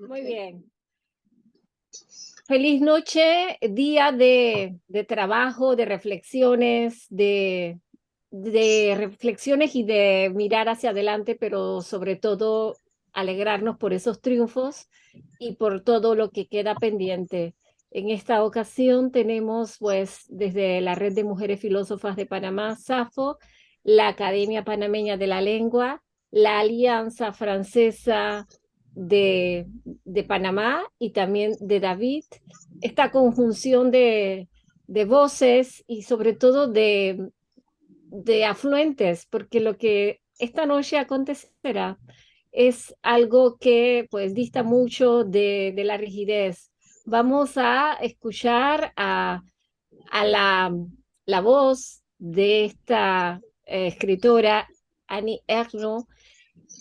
Muy Ok. bien. Feliz noche, día de trabajo, de reflexiones y de mirar hacia adelante, pero sobre todo alegrarnos por esos triunfos y por todo lo que queda pendiente. En esta ocasión tenemos, pues, desde la Red de Mujeres Filósofas de Panamá, SAFO, la Academia Panameña de la Lengua, la Alianza Francesa de Panamá y también de David, esta conjunción de voces y sobre todo de afluentes, porque lo que esta noche acontecerá es algo que pues dista mucho de la rigidez. Vamos a escuchar a la voz de esta escritora, Annie Ernaux,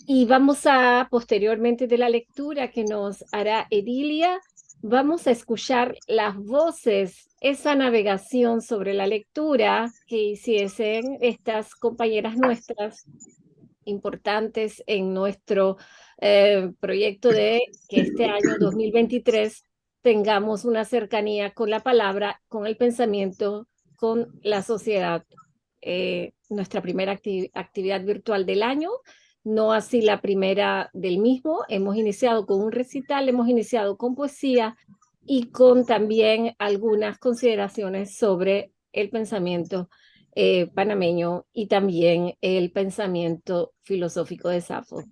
y vamos a, posteriormente de la lectura que nos hará Edilia, vamos a escuchar las voces, esa navegación sobre la lectura que hiciesen estas compañeras nuestras importantes en nuestro proyecto de que este año 2023 tengamos una cercanía con la palabra, con el pensamiento, con la sociedad. Nuestra primera actividad virtual del año, no así la primera del mismo. Hemos iniciado con un recital, hemos iniciado con poesía y con también algunas consideraciones sobre el pensamiento panameño y también el pensamiento filosófico de Safo.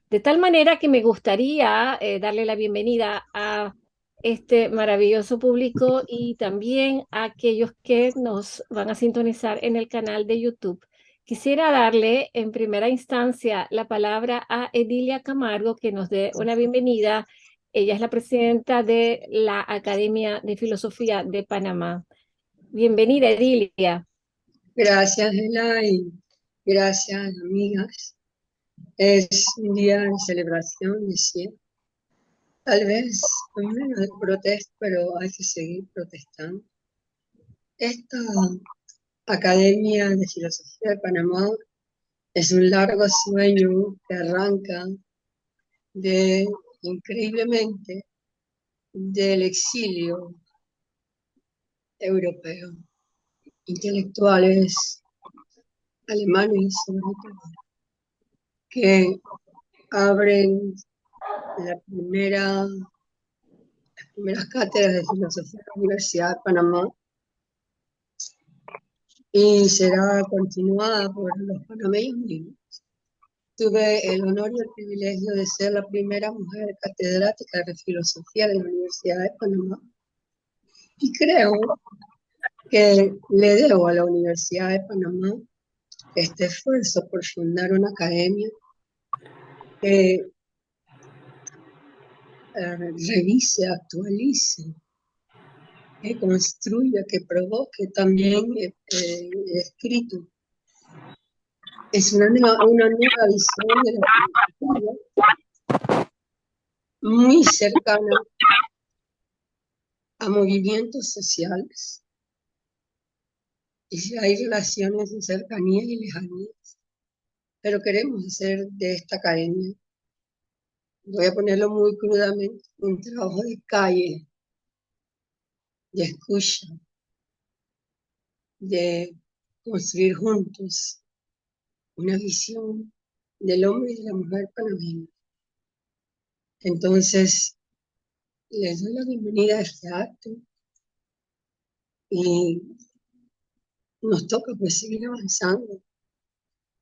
De tal manera que me gustaría darle la bienvenida a este maravilloso público y también a aquellos que nos van a sintonizar en el canal de YouTube. Quisiera darle en primera instancia la palabra a Edilia Camargo, que nos dé una bienvenida. Ella es la presidenta de la Academia de Filosofía de Panamá. Bienvenida, Edilia. Gracias, Ela, y gracias, amigas. Es un día de celebración, decía. Tal vez menos de protesta, pero hay que seguir protestando. Esta Academia de Filosofía de Panamá es un largo sueño que arranca de, increíblemente, del exilio europeo. Intelectuales alemanes, sobre todo, que abren las primeras cátedras de filosofía en la Universidad de Panamá y será continuada por los panameños mismos. Tuve el honor y el privilegio de ser la primera mujer catedrática de filosofía de la Universidad de Panamá y creo que le debo a la Universidad de Panamá este esfuerzo por fundar una academia que revise, actualice, que construya, que provoque también escrito. Es una nueva visión de la filosofía muy cercana a movimientos sociales. Y si hay relaciones de cercanía y lejanía, pero queremos hacer de esta academia, voy a ponerlo muy crudamente, un trabajo de calle, de escucha, de construir juntos una visión del hombre y de la mujer panameña. Entonces, les doy la bienvenida a este acto y nos toca pues seguir avanzando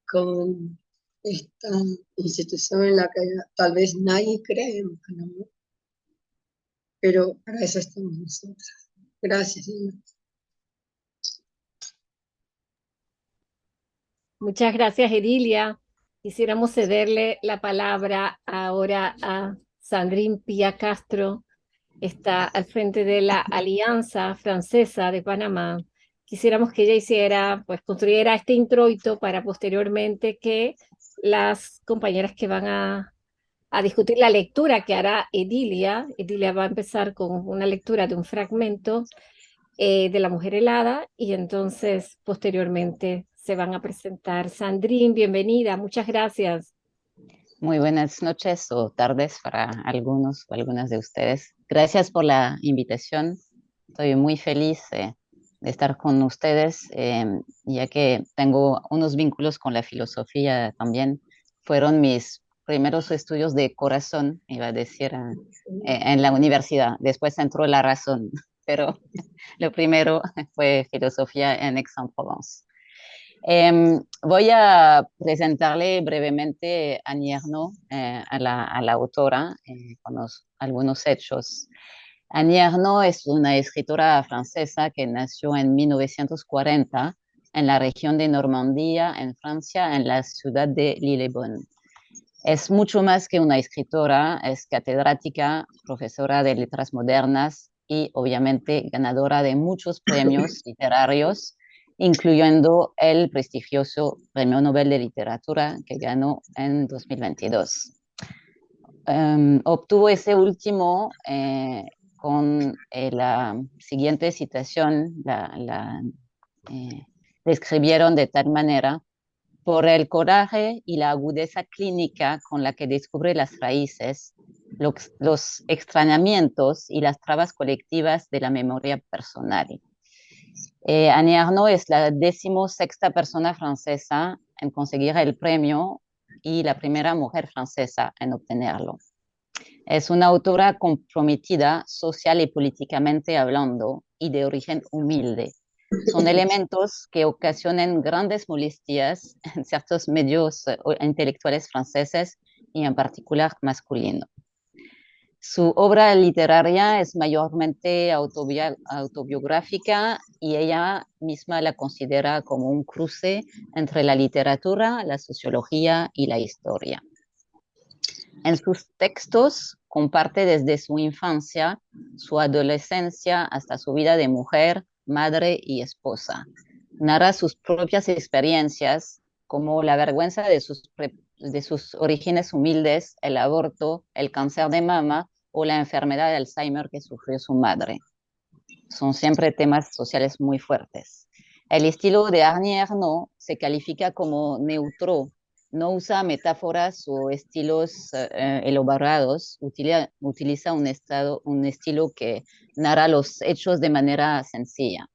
con esta institución en la que tal vez nadie cree en Panamá, pero para eso estamos nosotros. Gracias, Lina. Muchas gracias, Edilia. Quisiéramos cederle la palabra ahora a Sandrine Pía Castro, está al frente de la Alianza Francesa de Panamá. Quisiéramos que ella hiciera, pues construyera este introito para posteriormente que las compañeras que van a discutir la lectura que hará Edilia va a empezar con una lectura de un fragmento de La Mujer Helada y entonces posteriormente se van a presentar. Sandrine, bienvenida, muchas gracias. Muy buenas noches o tardes para algunos o algunas de ustedes. Gracias por la invitación. Estoy muy feliz de estar con ustedes, ya que tengo unos vínculos con la filosofía también. Fueron mis primeros estudios de corazón, iba a decir, en la universidad. Después entró la razón, pero lo primero fue filosofía en Aix-en-Provence. Voy a presentarle brevemente a Annie Ernaux, a la autora, con algunos hechos. Annie Ernaux es una escritora francesa que nació en 1940 en la región de Normandía, en Francia, en la ciudad de Lillebonne. Es mucho más que una escritora, es catedrática, profesora de letras modernas y obviamente ganadora de muchos premios literarios, incluyendo el prestigioso Premio Nobel de Literatura que ganó en 2022. Obtuvo ese último con la siguiente citación, describieron de tal manera por el coraje y la agudeza clínica con la que descubre las raíces, los extrañamientos y las trabas colectivas de la memoria personal. Annie Ernaux es la 16ª persona francesa en conseguir el premio y la primera mujer francesa en obtenerlo. Es una autora comprometida social y políticamente hablando y de origen humilde. Son elementos que ocasionan grandes molestias en ciertos medios intelectuales franceses y en particular masculinos. Su obra literaria es mayormente autobiográfica y ella misma la considera como un cruce entre la literatura, la sociología y la historia. En sus textos comparte desde su infancia, su adolescencia hasta su vida de mujer, madre y esposa. Narra sus propias experiencias como la vergüenza de sus orígenes humildes, el aborto, el cáncer de mama o la enfermedad de Alzheimer que sufrió su madre. Son siempre temas sociales muy fuertes. El estilo de Annie Ernaux se califica como neutro, no usa metáforas o estilos elaborados, utiliza un estilo que narra los hechos de manera sencilla.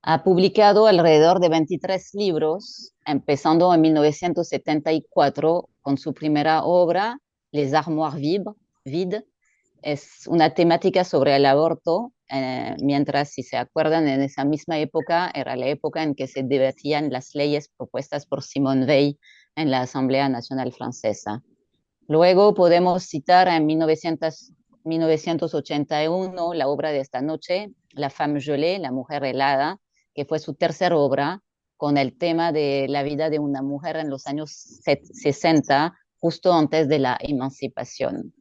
Ha publicado alrededor de 23 libros, empezando en 1974 con su primera obra, Les Armoires Vides. Es una temática sobre el aborto, mientras, si se acuerdan, en esa misma época era la época en que se debatían las leyes propuestas por Simone Weil en la Asamblea Nacional Francesa. Luego podemos citar en 1981 la obra de esta noche, La femme gelée, la mujer helada, que fue su tercera obra con el tema de la vida de una mujer en los años 60, justo antes de la emancipación.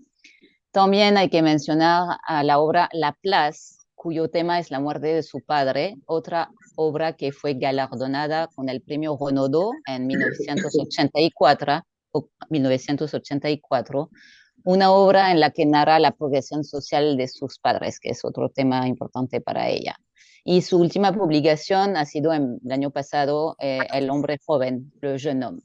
También hay que mencionar a la obra La Place, cuyo tema es la muerte de su padre, otra obra que fue galardonada con el premio Renaudot en 1984, una obra en la que narra la progresión social de sus padres, que es otro tema importante para ella. Y su última publicación ha sido el año pasado, El hombre joven, Le jeune homme.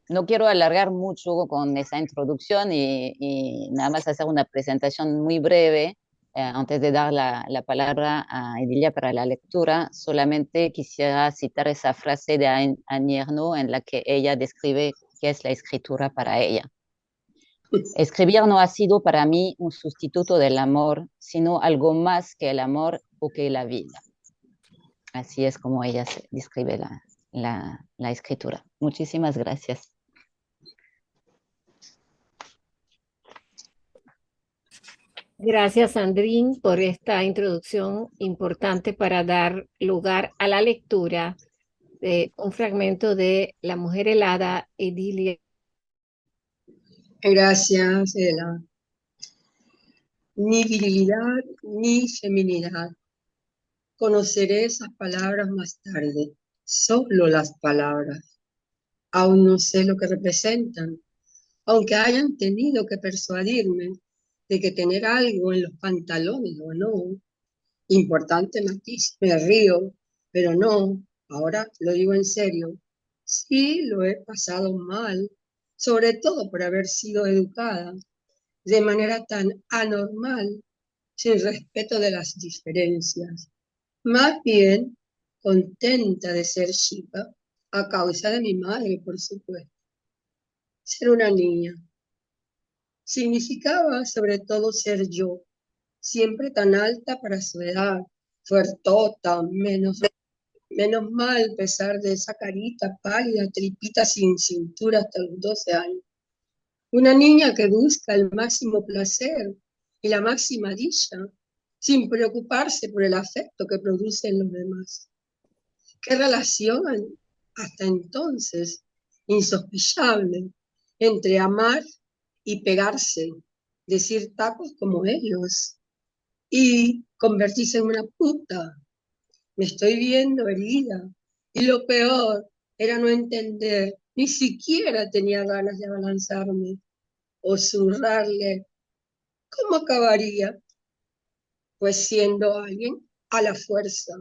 No quiero alargar mucho con esa introducción y nada más hacer una presentación muy breve antes de dar la palabra a Edilia para la lectura. Solamente quisiera citar esa frase de Annie Ernaux en la que ella describe qué es la escritura para ella. Escribir no ha sido para mí un sustituto del amor, sino algo más que el amor o que la vida. Así es como ella describe la escritura. Muchísimas gracias. Gracias, Sandrine, por esta introducción importante para dar lugar a la lectura de un fragmento de La mujer helada, Edilia. Gracias, Ela. Ni virilidad ni feminidad. Conoceré esas palabras más tarde, solo las palabras. Aún no sé lo que representan, aunque hayan tenido que persuadirme de que tener algo en los pantalones o no. Importante matiz, me río, pero no, ahora lo digo en serio. Sí, lo he pasado mal, sobre todo por haber sido educada de manera tan anormal, sin respeto de las diferencias. Más bien, contenta de ser chica, a causa de mi madre, por supuesto. Ser una niña significaba sobre todo ser yo, siempre tan alta para su edad, fuertota, menos mal, a pesar de esa carita pálida, tripita sin cintura hasta los 12 años. Una niña que busca el máximo placer y la máxima dicha, sin preocuparse por el afecto que producen los demás. ¿Qué relación hasta entonces insospechable entre amar y pegarse, decir tacos como ellos y convertirse en una puta? Me estoy viendo herida y lo peor era no entender, ni siquiera tenía ganas de abalanzarme o zurrarle. ¿Cómo acabaría? Pues siendo alguien a la fuerza.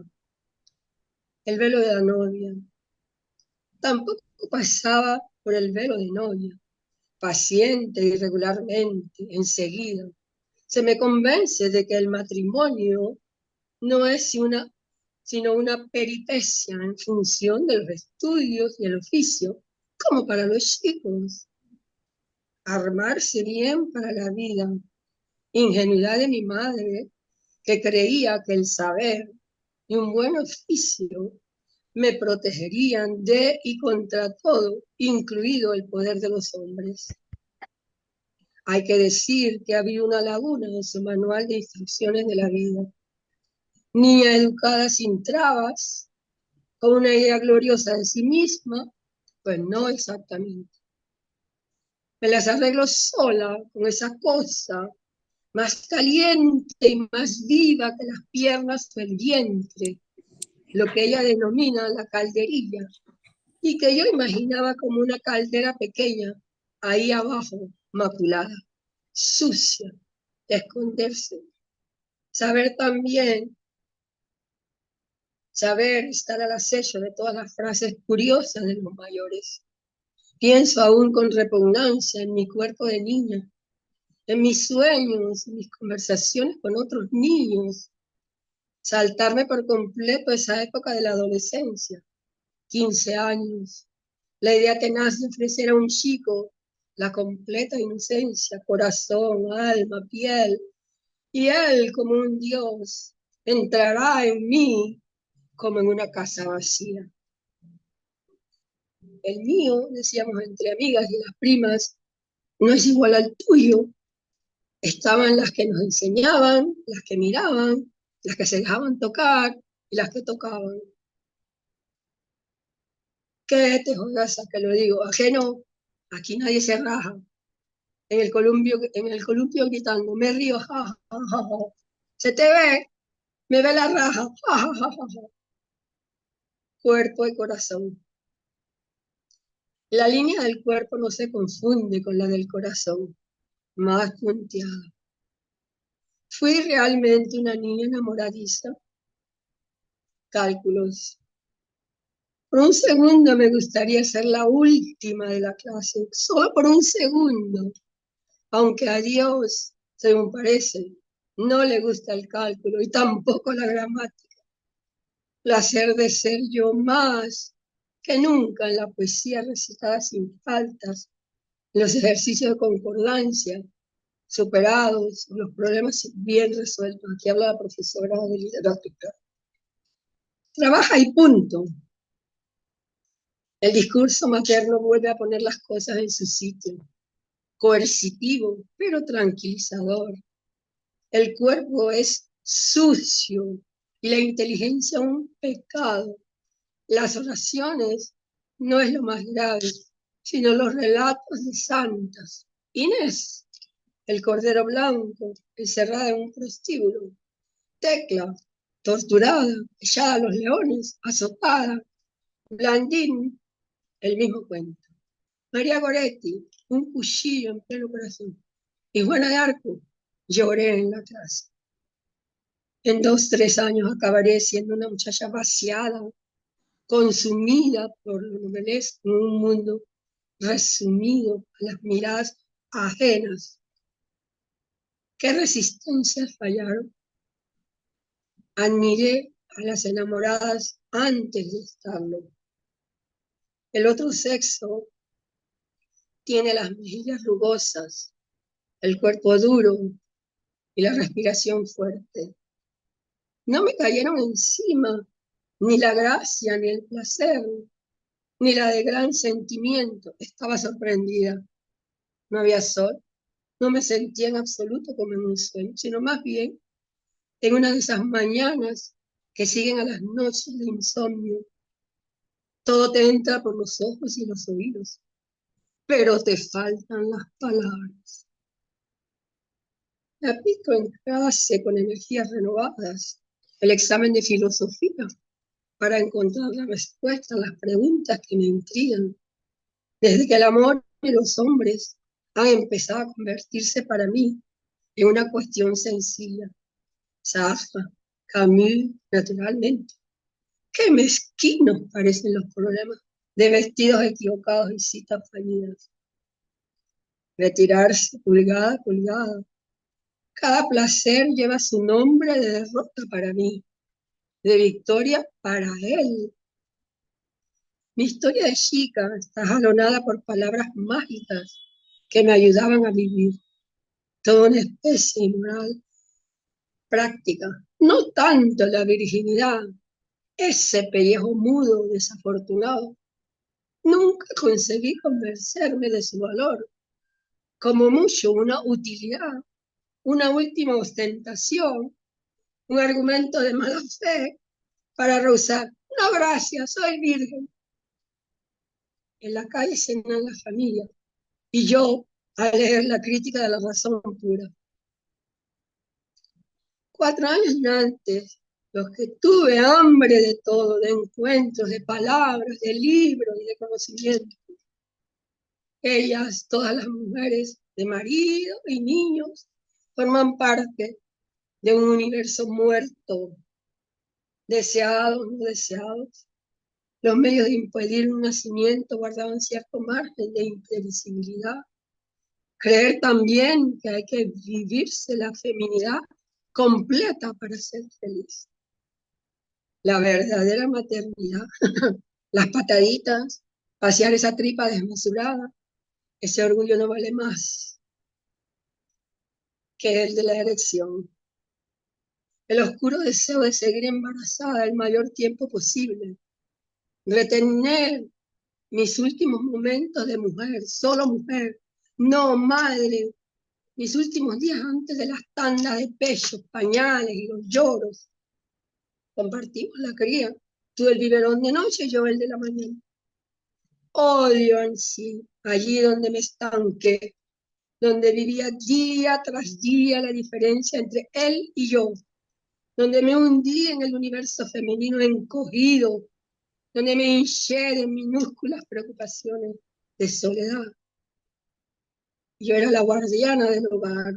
El velo de la novia. Tampoco pasaba por el velo de novia. Paciente y regularmente, enseguida, se me convence de que el matrimonio no es sino una peripecia en función de los estudios y el oficio, como para los chicos. Armarse bien para la vida. Ingenuidad de mi madre, que creía que el saber y un buen oficio me protegerían de y contra todo, incluido el poder de los hombres. Hay que decir que había una laguna en su manual de instrucciones de la vida. Niña educada sin trabas, con una idea gloriosa de sí misma, pues no exactamente. Me las arreglo sola con esa cosa más caliente y más viva que las piernas o el vientre, lo que ella denomina la calderilla, y que yo imaginaba como una caldera pequeña, ahí abajo, maculada, sucia, de esconderse. Saber estar al acecho de todas las frases curiosas de los mayores. Pienso aún con repugnancia en mi cuerpo de niña, en mis sueños, en mis conversaciones con otros niños, saltarme por completo esa época de la adolescencia, 15 años, la idea tenaz de ofrecer a un chico la completa inocencia, corazón, alma, piel, y él como un dios entrará en mí como en una casa vacía. El mío, decíamos entre amigas y las primas, no es igual al tuyo. Estaban las que nos enseñaban, las que miraban, las que se dejaban tocar y las que tocaban. ¿Qué te jodas a que lo digo? Ajeno, aquí nadie se raja. En el columpio gritando, me río, ja, ja, ja, ja. Se te ve, me ve la raja, ja, ja, ja, ja. Cuerpo y corazón. La línea del cuerpo no se confunde con la del corazón, más punteada. Fui realmente una niña enamoradiza. Cálculos. Por un segundo me gustaría ser la última de la clase, solo por un segundo, aunque a Dios, según parece, no le gusta el cálculo y tampoco la gramática. Placer de ser yo más que nunca en la poesía recitada sin faltas, en los ejercicios de concordancia, superados, los problemas bien resueltos. Aquí habla la profesora de literatura. Trabaja y punto. El discurso materno vuelve a poner las cosas en su sitio, coercitivo, pero tranquilizador. El cuerpo es sucio y la inteligencia un pecado. Las oraciones no es lo más grave, sino los relatos de santas. Inés, el cordero blanco, encerrada en un prostíbulo. Tecla, torturada, echada a los leones, azotada. Blandín, el mismo cuento. María Goretti, un cuchillo en pleno corazón. Y Juana de Arco, lloré en la clase. En 2, 3 años acabaré siendo una muchacha vaciada, consumida por lo novelesco en un mundo resumido a las miradas ajenas. ¿Qué resistencias fallaron? Admiré a las enamoradas antes de estarlo. El otro sexo tiene las mejillas rugosas, el cuerpo duro y la respiración fuerte. No me cayeron encima ni la gracia, ni el placer, ni la de gran sentimiento. Estaba sorprendida. No había sol, no me sentía en absoluto como en un sueño, sino más bien en una de esas mañanas que siguen a las noches de insomnio. Todo te entra por los ojos y los oídos, pero te faltan las palabras. Me aplico en clase con energías renovadas el examen de filosofía para encontrar la respuesta a las preguntas que me intrigan. Desde que el amor y los hombres han empezado a convertirse para mí en una cuestión sencilla. Sartre, Camus, naturalmente. Qué mezquinos parecen los problemas de vestidos equivocados y citas fallidas. Retirarse pulgada a pulgada. Cada placer lleva su nombre de derrota para mí, de victoria para él. Mi historia de chica está jalonada por palabras mágicas que me ayudaban a vivir. Toda una especie moral práctica. No tanto la virginidad, ese pellejo mudo desafortunado. Nunca conseguí convencerme de su valor. Como mucho una utilidad, una última ostentación, un argumento de mala fe para rehusar. No, gracias, soy virgen. En la calle cenan la familia y yo a leer la crítica de la razón pura. 4 años antes, los que tuve hambre de todo, de encuentros, de palabras, de libros y de conocimiento. Ellas, todas las mujeres de marido y niños, forman parte de un universo muerto, deseados, no deseados. Los medios de impedir un nacimiento guardaban cierto margen de imprevisibilidad. Creer también que hay que vivirse la feminidad completa para ser feliz. La verdadera maternidad, las pataditas, pasear esa tripa desmesurada, ese orgullo no vale más que el de la erección. El oscuro deseo de seguir embarazada el mayor tiempo posible, retener mis últimos momentos de mujer, solo mujer, no madre, mis últimos días antes de las tandas de pechos, pañales y los lloros. Compartimos la cría, tú el biberón de noche, yo el de la mañana. Odio en sí, allí donde me estanqué, donde vivía día tras día la diferencia entre él y yo, donde me hundí en el universo femenino encogido, donde me hinché de minúsculas preocupaciones de soledad. Yo era la guardiana del hogar.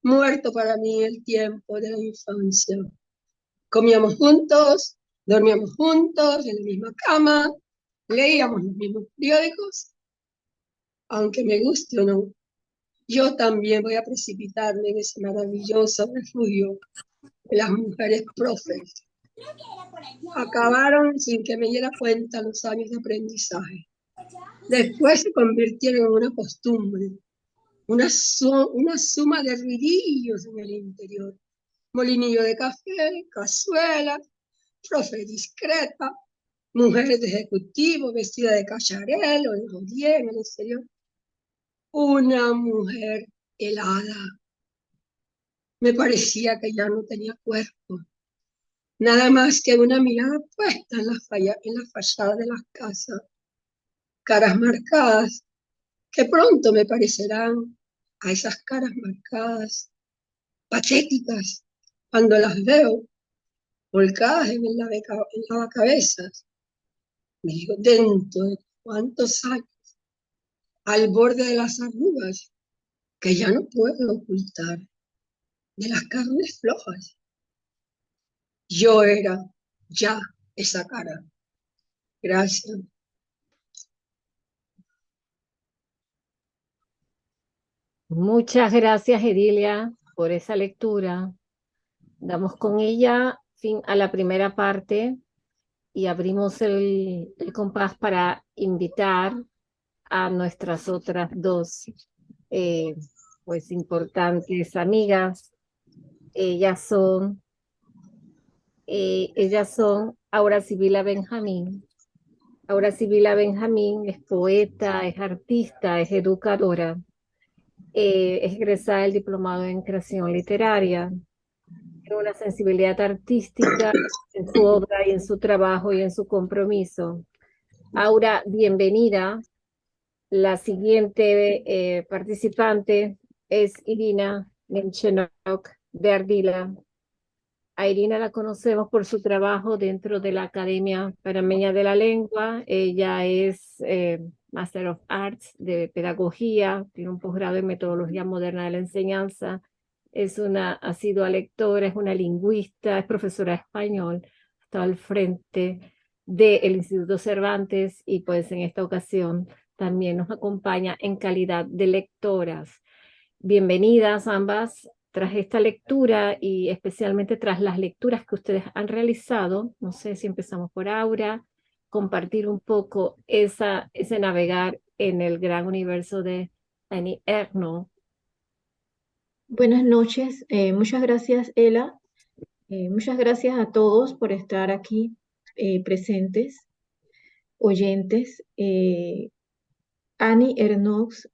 Muerto para mí el tiempo de la infancia. Comíamos juntos, dormíamos juntos en la misma cama, leíamos los mismos periódicos, aunque me guste o no. Yo también voy a precipitarme en ese maravilloso refugio de las mujeres profes. Acabaron sin que me diera cuenta los años de aprendizaje. Después se convirtieron en una costumbre, una suma de ruidillos en el interior. Molinillo de café, cazuela, profe discreta, mujeres de ejecutivo vestida de cacharel o de rodilla en el exterior. Una mujer helada. Me parecía que ya no tenía cuerpo. Nada más que una mirada puesta en la fachada de las casas. Caras marcadas, que pronto me parecerán a esas caras marcadas, patéticas, cuando las veo volcadas en el lavacabezas. Me digo, dentro de cuántos años, al borde de las arrugas, que ya no puedo ocultar, de las carnes flojas. Yo era ya esa cara. Gracias. Muchas gracias, Edilia, por esa lectura. Damos con ella fin a la primera parte y abrimos el compás para invitar a nuestras otras dos eh, pues importantes amigas. Ellas son, ellas son Aura Sibila Benjamín. Aura Sibila Benjamín es poeta, es artista, es educadora, es egresada del diplomado en creación literaria, tiene una sensibilidad artística en su obra y en su trabajo y en su compromiso. Aura, bienvenida. La siguiente participante es Irina Nemchenok de Ardila. A Irina la conocemos por su trabajo dentro de la Academia Panameña de la Lengua. Ella es Master of Arts de Pedagogía, tiene un posgrado en Metodología Moderna de la Enseñanza, es una asidua lectora, es una lingüista, es profesora de español, está al frente del Instituto Cervantes y pues en esta ocasión también nos acompaña en calidad de lectoras. Bienvenidas ambas. Tras esta lectura y especialmente tras las lecturas que ustedes han realizado, no sé si empezamos por Aura, compartir un poco ese navegar en el gran universo de Annie Ernaux. Buenas noches, muchas gracias, Ela. Muchas gracias a todos por estar aquí presentes, oyentes. Annie Ernaux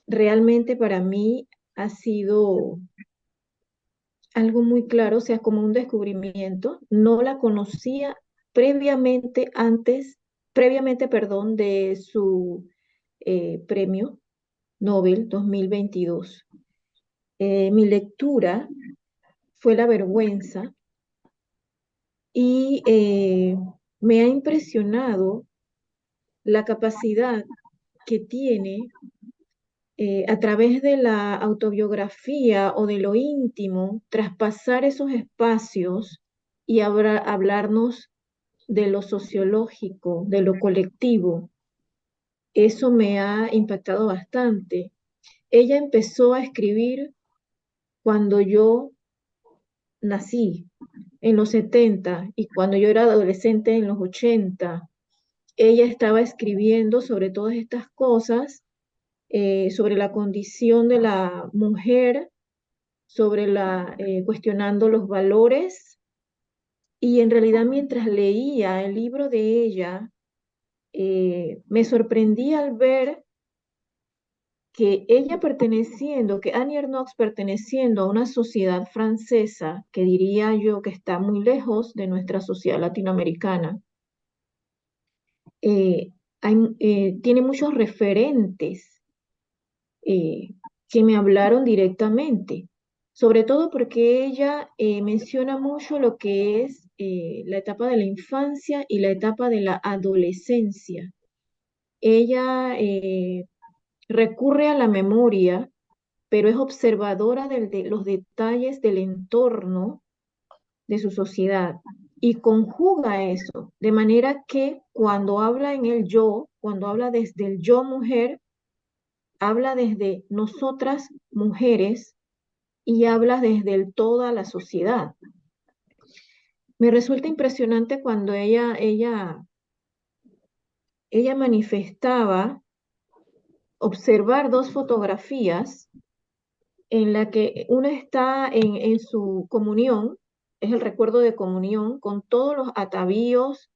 realmente para mí ha sido algo muy claro, o sea, como un descubrimiento. No la conocía previamente, perdón, de su premio Nobel 2022. Mi lectura fue La vergüenza y me ha impresionado la capacidad que tiene a través de la autobiografía o de lo íntimo, traspasar esos espacios y hablarnos de lo sociológico, de lo colectivo. Eso me ha impactado bastante. Ella empezó a escribir cuando yo nací, en los 70, y cuando yo era adolescente en los 80. Ella estaba escribiendo sobre todas estas cosas, sobre la condición de la mujer, sobre cuestionando los valores. Y en realidad mientras leía el libro de ella, me sorprendí al ver que que Annie Ernaux perteneciendo a una sociedad francesa, que diría yo que está muy lejos de nuestra sociedad latinoamericana, eh, tiene muchos referentes que me hablaron directamente, sobre todo porque ella menciona mucho lo que es la etapa de la infancia y la etapa de la adolescencia. Ella recurre a la memoria, pero es observadora de los detalles del entorno de su sociedad y conjuga eso, de manera que cuando habla en el yo, cuando habla desde el yo mujer, habla desde nosotras mujeres y habla desde el toda la sociedad. Me resulta impresionante cuando ella manifestaba observar dos fotografías en la que una está en su comunión, es el recuerdo de comunión, con todos los atavíos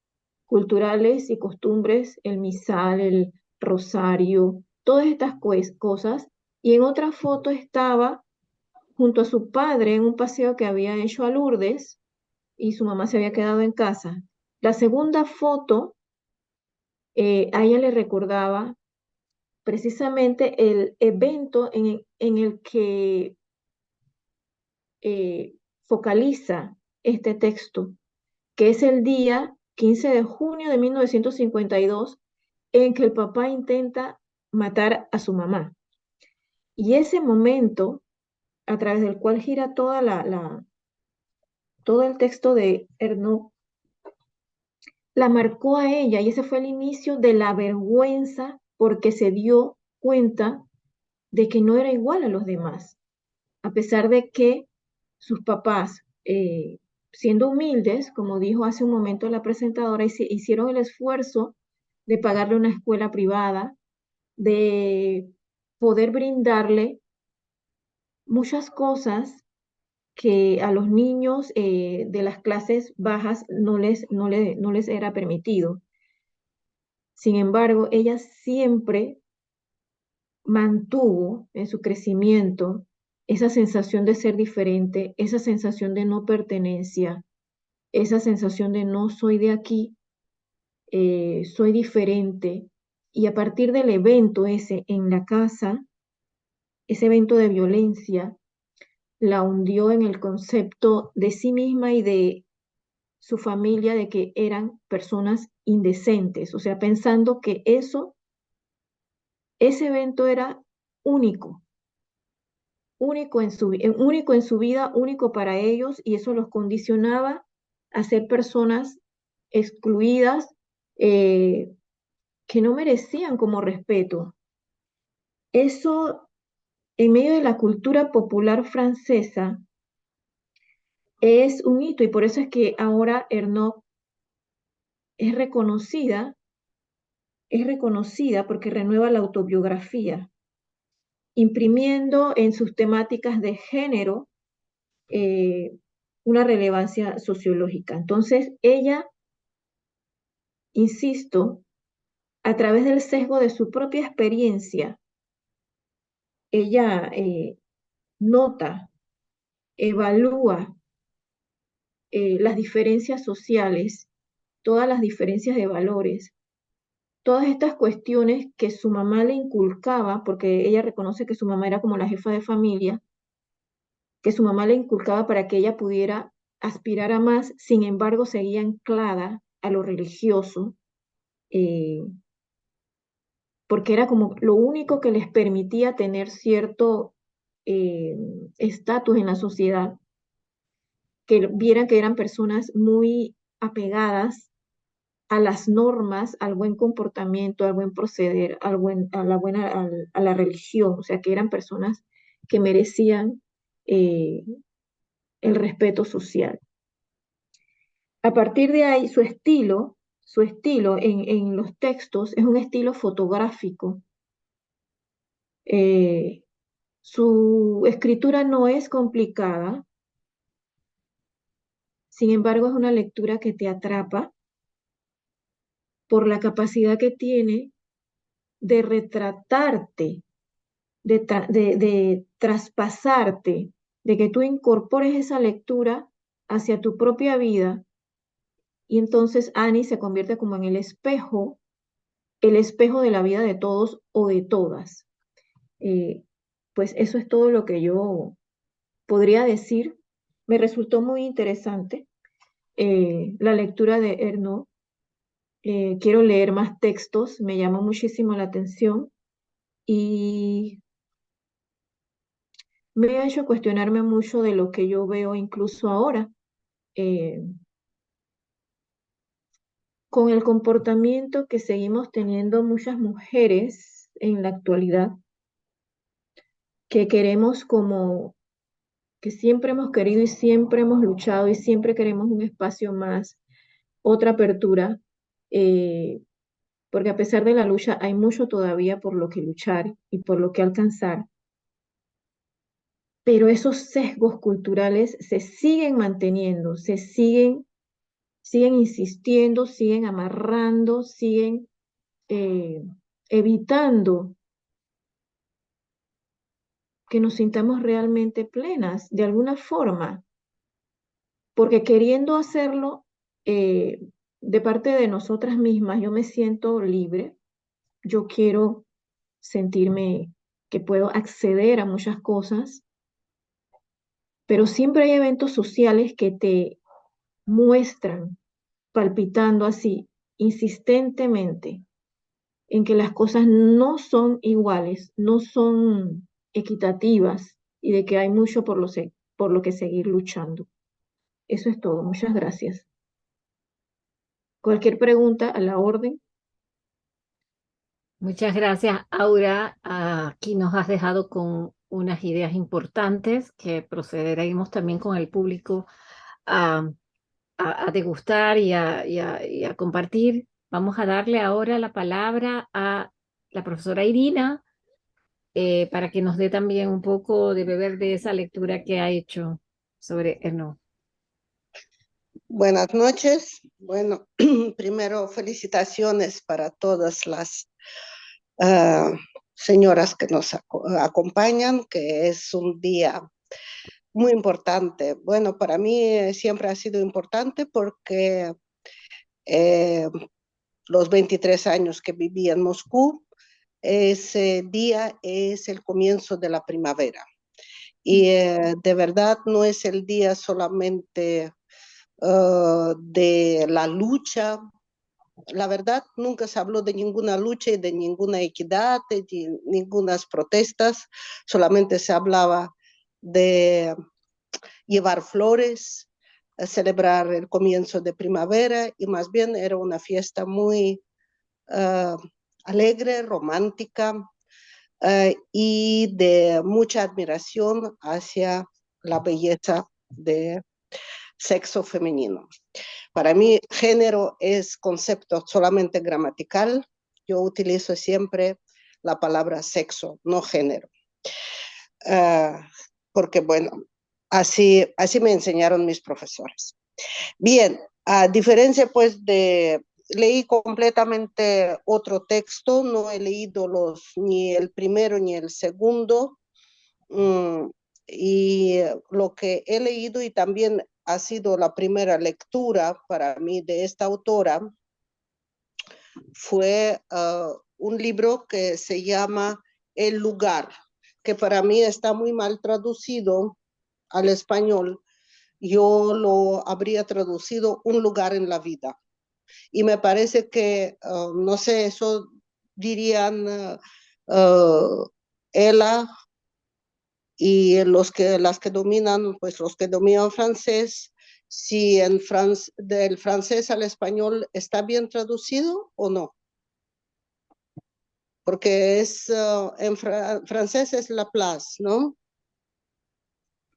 culturales y costumbres, el misal, el rosario, todas estas cosas, y en otra foto estaba junto a su padre en un paseo que había hecho a Lourdes y su mamá se había quedado en casa. La segunda foto, a ella le recordaba precisamente el evento en el que focaliza este texto, que es el día 15 de junio de 1952, en que el papá intenta matar a su mamá. Y ese momento, a través del cual gira todo el texto de Ernaux, la marcó a ella y ese fue el inicio de la vergüenza porque se dio cuenta de que no era igual a los demás, a pesar de que sus papás, siendo humildes, como dijo hace un momento la presentadora, hicieron el esfuerzo de pagarle una escuela privada, de poder brindarle muchas cosas que a los niños de las clases bajas no les era permitido. Sin embargo, ella siempre mantuvo en su crecimiento esa sensación de ser diferente, esa sensación de no pertenencia, esa sensación de no soy de aquí, soy diferente. Y a partir del evento ese en la casa, ese evento de violencia, la hundió en el concepto de sí misma y de su familia de que eran personas indecentes, o sea, pensando que ese evento era único, único en su vida, único para ellos, y eso los condicionaba a ser personas excluidas, que no merecían como respeto. Eso, en medio de la cultura popular francesa, es un hito, y por eso es que ahora Ernaud es reconocida porque renueva la autobiografía, imprimiendo en sus temáticas de género una relevancia sociológica. Entonces, ella, insisto, a través del sesgo de su propia experiencia, ella nota, evalúa las diferencias sociales, todas las diferencias de valores, todas estas cuestiones que su mamá le inculcaba, porque ella reconoce que su mamá era como la jefa de familia, que su mamá le inculcaba para que ella pudiera aspirar a más, sin embargo seguía anclada a lo religioso, eh, porque era como lo único que les permitía tener cierto eh, estatus en la sociedad, que vieran que eran personas muy apegadas a las normas, al buen comportamiento, al buen proceder, a la religión, o sea, que eran personas que merecían eh, el respeto social. A partir de ahí, su estilo en los textos es un estilo fotográfico. Eh, Su escritura no es complicada, sin embargo es una lectura que te atrapa por la capacidad que tiene de retratarte, de traspasarte, de que tú incorpores esa lectura hacia tu propia vida y entonces Annie se convierte como en el espejo de la vida de todos o de todas. Eh, pues eso es todo lo que yo podría decir. Me resultó muy interesante la lectura de Ernaud. Quiero leer más textos, me llamó muchísimo la atención y me ha hecho cuestionarme mucho de lo que yo veo incluso ahora, eh, con el comportamiento que seguimos teniendo muchas mujeres en la actualidad, que queremos como, que siempre hemos querido y siempre hemos luchado y siempre queremos un espacio más, otra apertura, eh, porque a pesar de la lucha hay mucho todavía por lo que luchar y por lo que alcanzar, pero esos sesgos culturales se siguen manteniendo, siguen insistiendo, siguen amarrando, siguen eh, evitando que nos sintamos realmente plenas de alguna forma, porque queriendo hacerlo de parte de nosotras mismas, yo me siento libre, yo quiero sentirme que puedo acceder a muchas cosas, pero siempre hay eventos sociales que te muestran palpitando así insistentemente en que las cosas no son iguales, no son equitativas y de que hay mucho por lo que seguir luchando. Eso es todo. Muchas gracias. Cualquier pregunta a la orden. Muchas gracias, Aura. Aquí nos has dejado con unas ideas importantes que procederemos también con el público a, a degustar y a compartir. Vamos a darle ahora la palabra a la profesora Irina para que nos dé también un poco de beber de esa lectura que ha hecho sobre Ernaud. Buenas noches. Bueno, primero felicitaciones para todas las señoras que nos acompañan, que es un día muy importante. Bueno, para mí siempre ha sido importante porque los 23 años que viví en Moscú, ese día es el comienzo de la primavera. Y de verdad no es el día solamente de la lucha. La verdad, nunca se habló de ninguna lucha y de ninguna equidad, de ninguna protestas, solamente se hablaba de llevar flores, celebrar el comienzo de primavera, y más bien era una fiesta muy alegre, romántica, y de mucha admiración hacia la belleza de sexo femenino. Para mí, género es concepto solamente gramatical. Yo utilizo siempre la palabra sexo, no género. Porque, bueno, así me enseñaron mis profesores. Bien, a diferencia, pues, leí completamente otro texto, no he leído ni el primero ni el segundo, y lo que he leído y también ha sido la primera lectura para mí de esta autora fue un libro que se llama El lugar, que para mí está muy mal traducido al español. Yo lo habría traducido Un lugar en la vida. Y me parece que, no sé, eso dirían Ella y las que dominan, pues los que dominan francés, si del francés al español está bien traducido o no. Porque en francés es la place, ¿no?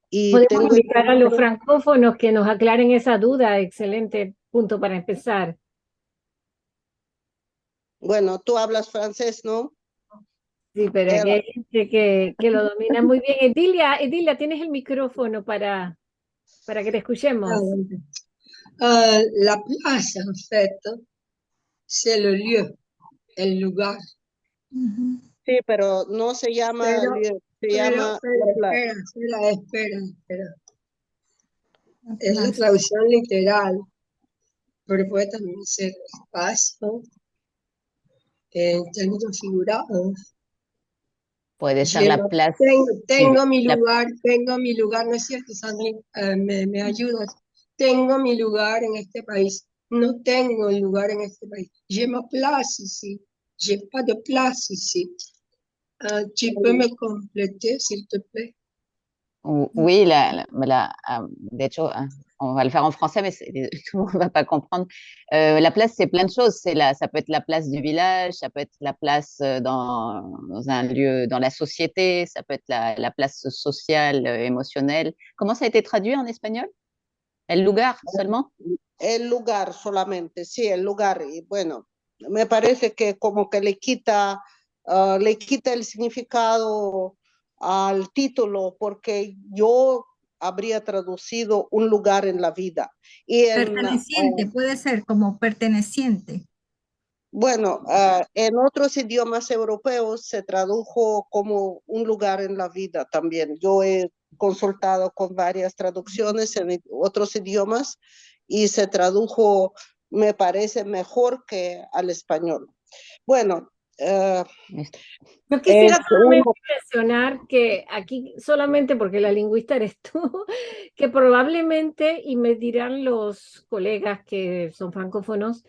Y Podemos invitar a los francófonos que nos aclaren esa duda. Excelente punto para empezar. Bueno, tú hablas francés, ¿no? Sí, pero aquí hay gente que lo domina muy bien. Edilia, tienes el micrófono para que te escuchemos. La place, en fait, c'est le lieu, el lugar. Sí, pero no se llama lieu, se llama la place. Espera. Es la traducción literal, pero puede también ser espacio en términos figurados. Puede ser la plaza. Tengo mi lugar, ¿no es cierto, Sandrine? Me ayudas. Tengo mi lugar en este país. No tengo el lugar en este país. J'ai ma place ici. J'ai pas de place ici. Tu peux me compléter, s'il te plaît? Oui, de hecho, on va le faire en français, mais tout le monde ne va pas comprendre. La place, c'est plein de choses. Ça peut être la place du village, ça peut être la place dans un lieu, dans la société, ça peut être la place sociale, émotionnelle. Comment ça a été traduit en espagnol? El lugar seulement? El lugar solamente, sí, el lugar. Y bueno, me parece que como que le quita el significado al título, porque yo habría traducido un lugar en la vida. Perteneciente, puede ser como perteneciente. Bueno, en otros idiomas europeos se tradujo como un lugar en la vida también. Yo he consultado con varias traducciones en otros idiomas y se tradujo, me parece, mejor que al español. Bueno. Yo quisiera solamente mencionar que aquí, solamente porque la lingüista eres tú, que probablemente, y me dirán los colegas que son francófonos,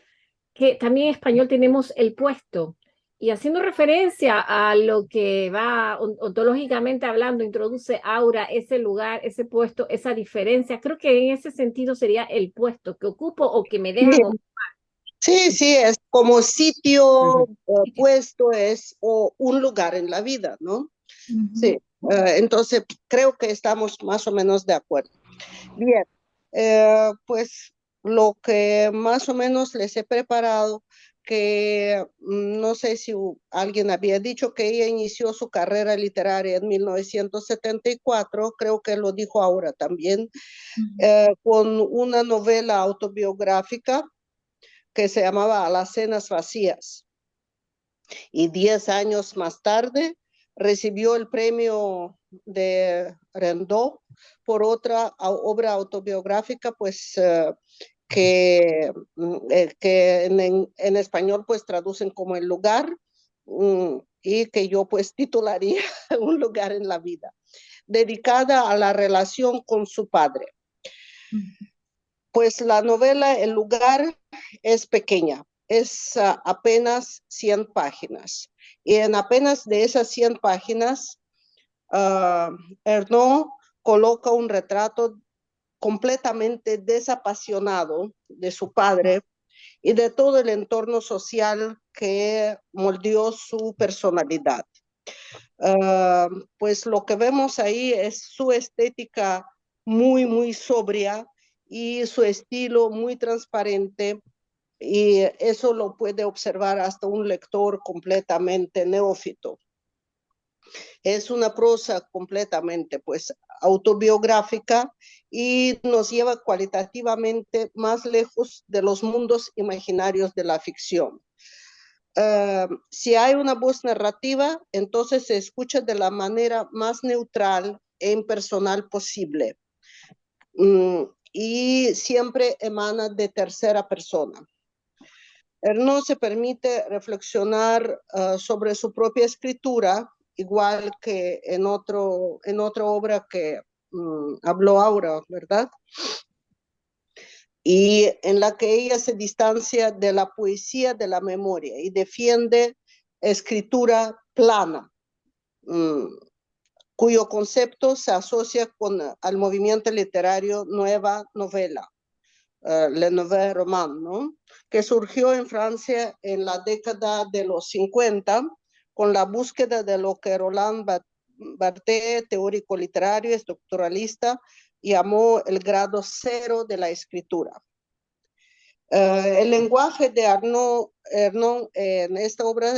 que también en español tenemos el puesto. Y haciendo referencia a lo que va ontológicamente hablando, introduce Aura, ese lugar, ese puesto, esa diferencia. Creo que en ese sentido sería el puesto que ocupo o que me dejan ocupar. Sí, sí, es como sitio, puesto, es o un lugar en la vida, ¿no? Sí, entonces creo que estamos más o menos de acuerdo. Bien, pues lo que más o menos les he preparado, que no sé si alguien había dicho que ella inició su carrera literaria en 1974, creo que lo dijo ahora también, con una novela autobiográfica que se llamaba Alacenas Vacías. Y 10 años más tarde recibió el premio de Rimbaud por otra obra autobiográfica, pues que en español pues traducen como El lugar, y que yo pues titularía Un lugar en la vida, dedicada a la relación con su padre. Pues la novela El lugar es pequeña, es apenas 100 páginas. Y en apenas de esas 100 páginas, Ernaud coloca un retrato completamente desapasionado de su padre y de todo el entorno social que moldeó su personalidad. Pues lo que vemos ahí es su estética muy, muy sobria y su estilo muy transparente, y eso lo puede observar hasta un lector completamente neófito. Es una prosa completamente pues autobiográfica y nos lleva cualitativamente más lejos de los mundos imaginarios de la ficción. Si hay una voz narrativa, entonces se escucha de la manera más neutral e impersonal posible, y siempre emana de tercera persona. Ernaud se permite reflexionar sobre su propia escritura, igual que en otra obra que habló Aura, ¿verdad? Y en la que ella se distancia de la poesía de la memoria y defiende escritura plana, cuyo concepto se asocia al movimiento literario Nueva Novela, Le Nouveau Roman, ¿no? Que surgió en Francia en la década de los 50 con la búsqueda de lo que Roland Barthes, teórico literario, estructuralista, llamó el grado cero de la escritura. El lenguaje de Ernaud en esta obra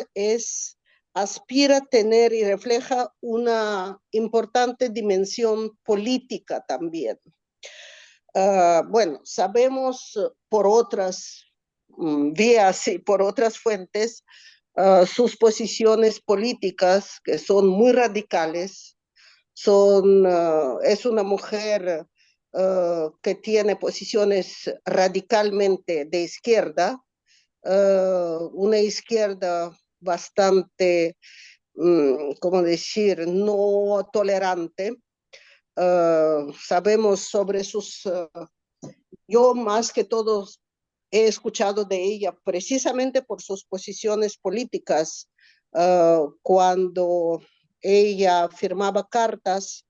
aspira a tener y refleja una importante dimensión política también. Bueno, sabemos por otras vías y por otras fuentes sus posiciones políticas, que son muy radicales. Es una mujer que tiene posiciones radicalmente de izquierda, una izquierda bastante, ¿cómo decir?, no tolerante. Sabemos sobre yo más que todos he escuchado de ella precisamente por sus posiciones políticas, cuando ella firmaba cartas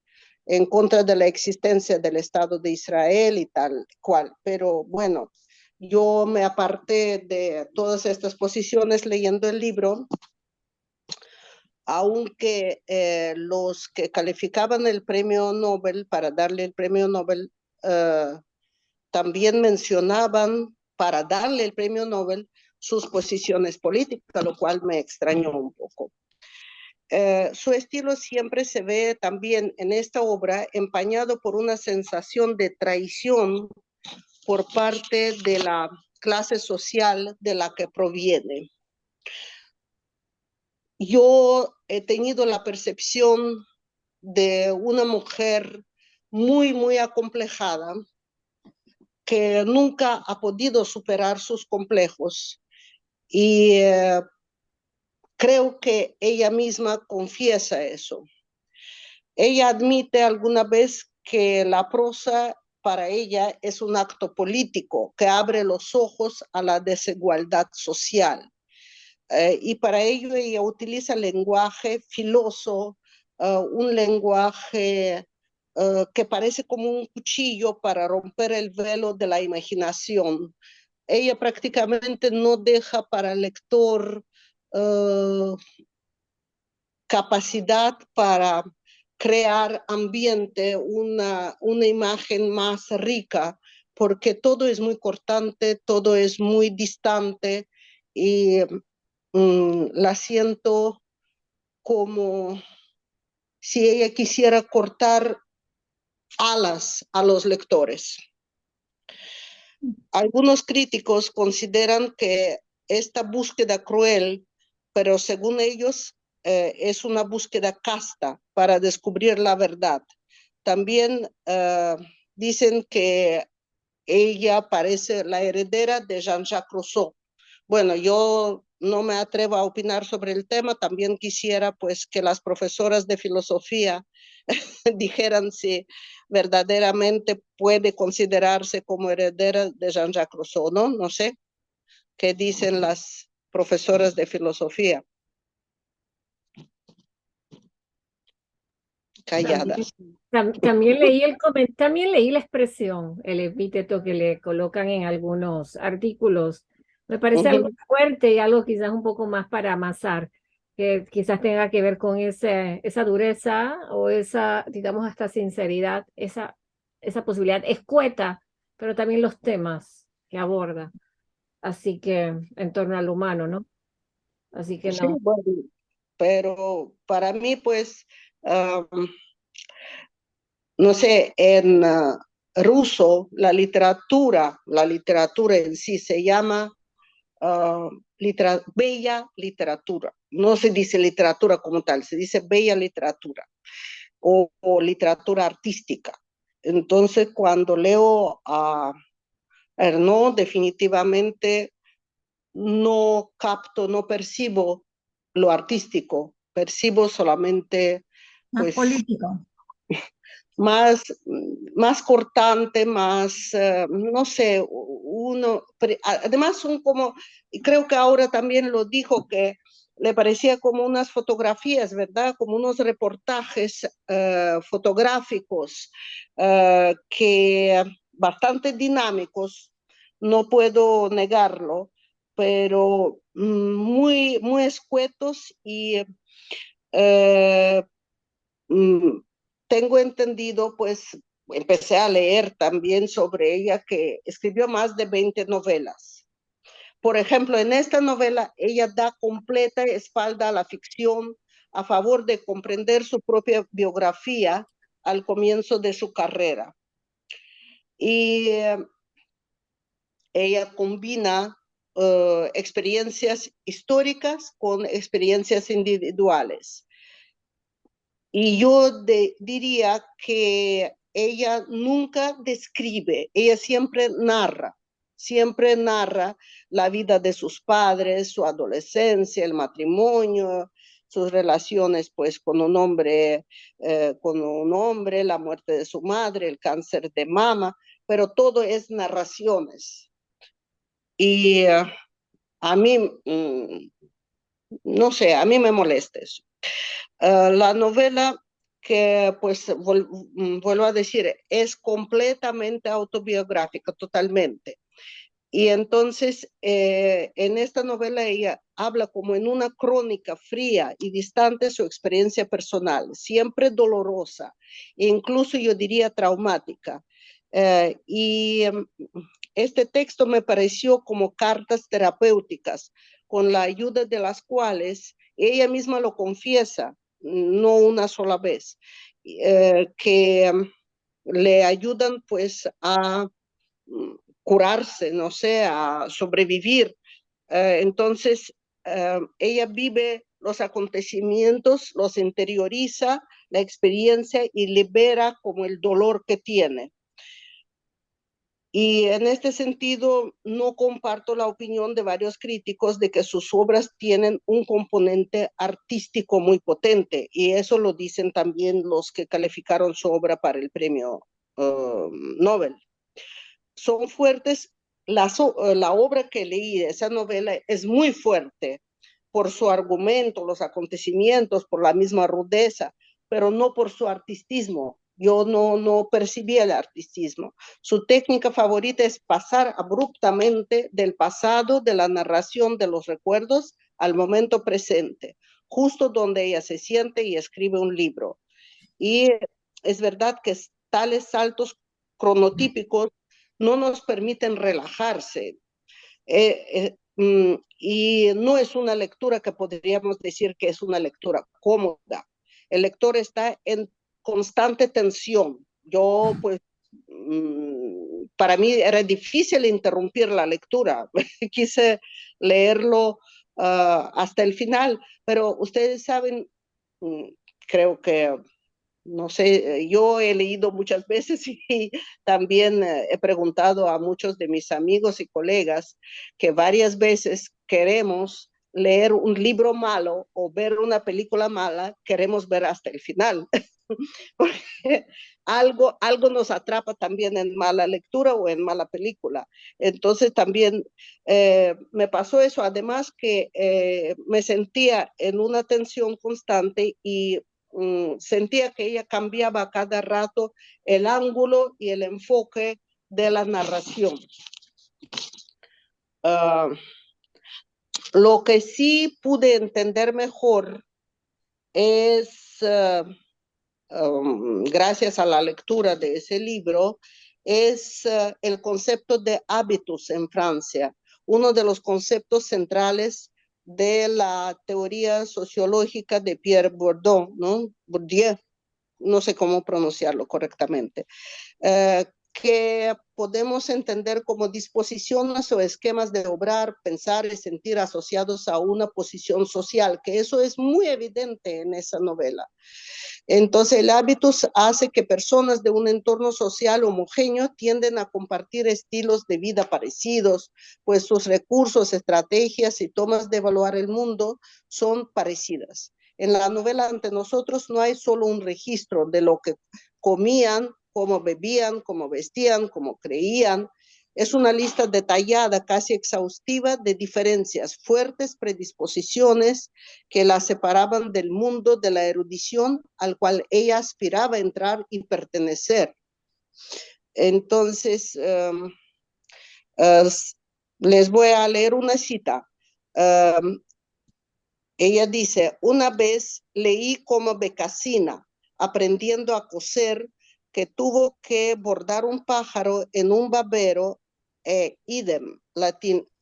en contra de la existencia del Estado de Israel y tal cual. Pero bueno, yo me aparté de todas estas posiciones leyendo el libro, aunque los que calificaban el premio Nobel, para darle el premio Nobel, también mencionaban para darle el premio Nobel sus posiciones políticas, lo cual me extrañó un poco. Su estilo siempre se ve también en esta obra empañado por una sensación de traición por parte de la clase social de la que proviene. Yo he tenido la percepción de una mujer muy, muy acomplejada, que nunca ha podido superar sus complejos, y creo que ella misma confiesa eso. Ella admite alguna vez que la prosa para ella es un acto político que abre los ojos a la desigualdad social. Y para ello ella utiliza lenguaje filoso, un lenguaje que parece como un cuchillo para romper el velo de la imaginación, ella prácticamente no deja para el lector capacidad para crear ambiente, una imagen más rica, porque todo es muy cortante, todo es muy distante y la siento como si ella quisiera cortar alas a los lectores. Algunos críticos consideran que esta búsqueda cruel, pero según ellos es una búsqueda casta para descubrir la verdad. También dicen que ella parece la heredera de Jean-Jacques Rousseau. Bueno, yo no me atrevo a opinar sobre el tema, también quisiera pues que las profesoras de filosofía dijeran si verdaderamente puede considerarse como heredera de Jean-Jacques Rousseau, ¿no? No sé qué dicen las profesoras de filosofía. Calladas. También leí la expresión, el epíteto que le colocan en algunos artículos. Me parece algo fuerte y algo quizás un poco más para amasar, que quizás tenga que ver con esa dureza o esa, digamos, hasta sinceridad, esa posibilidad escueta, pero también los temas que aborda. Así que en torno al humano, ¿no? Así que Sí, no. bueno, pero para mí, pues, no sé, en ruso la literatura en sí se llama bella literatura. No se dice literatura como tal, se dice bella literatura o literatura artística. Entonces, cuando leo a Arnaud, definitivamente no capto, no percibo lo artístico, percibo solamente Más pues político. más cortante, más, no sé, además son como, y creo que ahora también lo dijo, que le parecía como unas fotografías, ¿verdad? Como unos reportajes fotográficos que bastante dinámicos, no puedo negarlo, pero muy, muy escuetos y tengo entendido, pues empecé a leer también sobre ella, que escribió más de 20 novelas. Por ejemplo, en esta novela ella da completa espalda a la ficción a favor de comprender su propia biografía al comienzo de su carrera. Y ella combina experiencias históricas con experiencias individuales. Y yo diría que ella nunca describe, ella siempre narra la vida de sus padres, su adolescencia, el matrimonio, sus relaciones pues con un hombre, la muerte de su madre, el cáncer de mama, pero todo es narraciones. Y a mí, no sé, a mí me molesta eso. La novela, que pues vuelvo a decir, es completamente autobiográfica, totalmente. Y entonces en esta novela ella habla como en una crónica fría y distante su experiencia personal, siempre dolorosa, e incluso yo diría traumática. Y este texto me pareció como cartas terapéuticas, con la ayuda de las cuales ella misma lo confiesa, no una sola vez, que le ayudan pues a curarse, no sé, a sobrevivir. Entonces, ella vive los acontecimientos, los interioriza, la experiencia y libera como el dolor que tiene. Y en este sentido, no comparto la opinión de varios críticos de que sus obras tienen un componente artístico muy potente, y eso lo dicen también los que calificaron su obra para el premio Nobel. Son fuertes, la obra que leí, esa novela, es muy fuerte por su argumento, los acontecimientos, por la misma rudeza, pero no por su artistismo. yo no percibía el articismo. Su técnica favorita es pasar abruptamente del pasado, de la narración, de los recuerdos, al momento presente, justo donde ella se siente y escribe un libro. Y es verdad que tales saltos cronotípicos no nos permiten relajarse. Y no es una lectura que podríamos decir que es una lectura cómoda. El lector está en constante tensión. Yo, pues, para mí era difícil interrumpir la lectura. Quise leerlo hasta el final, pero ustedes saben, creo que no sé, yo he leído muchas veces y también he preguntado a muchos de mis amigos y colegas que varias veces queremos leer un libro malo o ver una película mala, queremos ver hasta el final. Porque algo nos atrapa también en mala lectura o en mala película. Entonces también me pasó eso, además que me sentía en una tensión constante y sentía que ella cambiaba a cada rato el ángulo y el enfoque de la narración. Lo que sí pude entender mejor es, gracias a la lectura de ese libro, es el concepto de hábitos en Francia, uno de los conceptos centrales de la teoría sociológica de Pierre Bourdieu, ¿no? Bourdieu, no sé cómo pronunciarlo correctamente, que podemos entender como disposiciones o esquemas de obrar, pensar y sentir asociados a una posición social, que eso es muy evidente en esa novela. Entonces, el hábitus hace que personas de un entorno social homogéneo tienden a compartir estilos de vida parecidos, pues sus recursos, estrategias y tomas de evaluar el mundo son parecidas. En la novela ante nosotros no hay solo un registro de lo que comían, cómo bebían, cómo vestían, cómo creían. Es una lista detallada, casi exhaustiva, de diferencias, fuertes predisposiciones que la separaban del mundo de la erudición al cual ella aspiraba a entrar y pertenecer. Entonces, les voy a leer una cita. Ella dice, una vez leí como Becasina, aprendiendo a coser, que tuvo que bordar un pájaro en un babero, idem,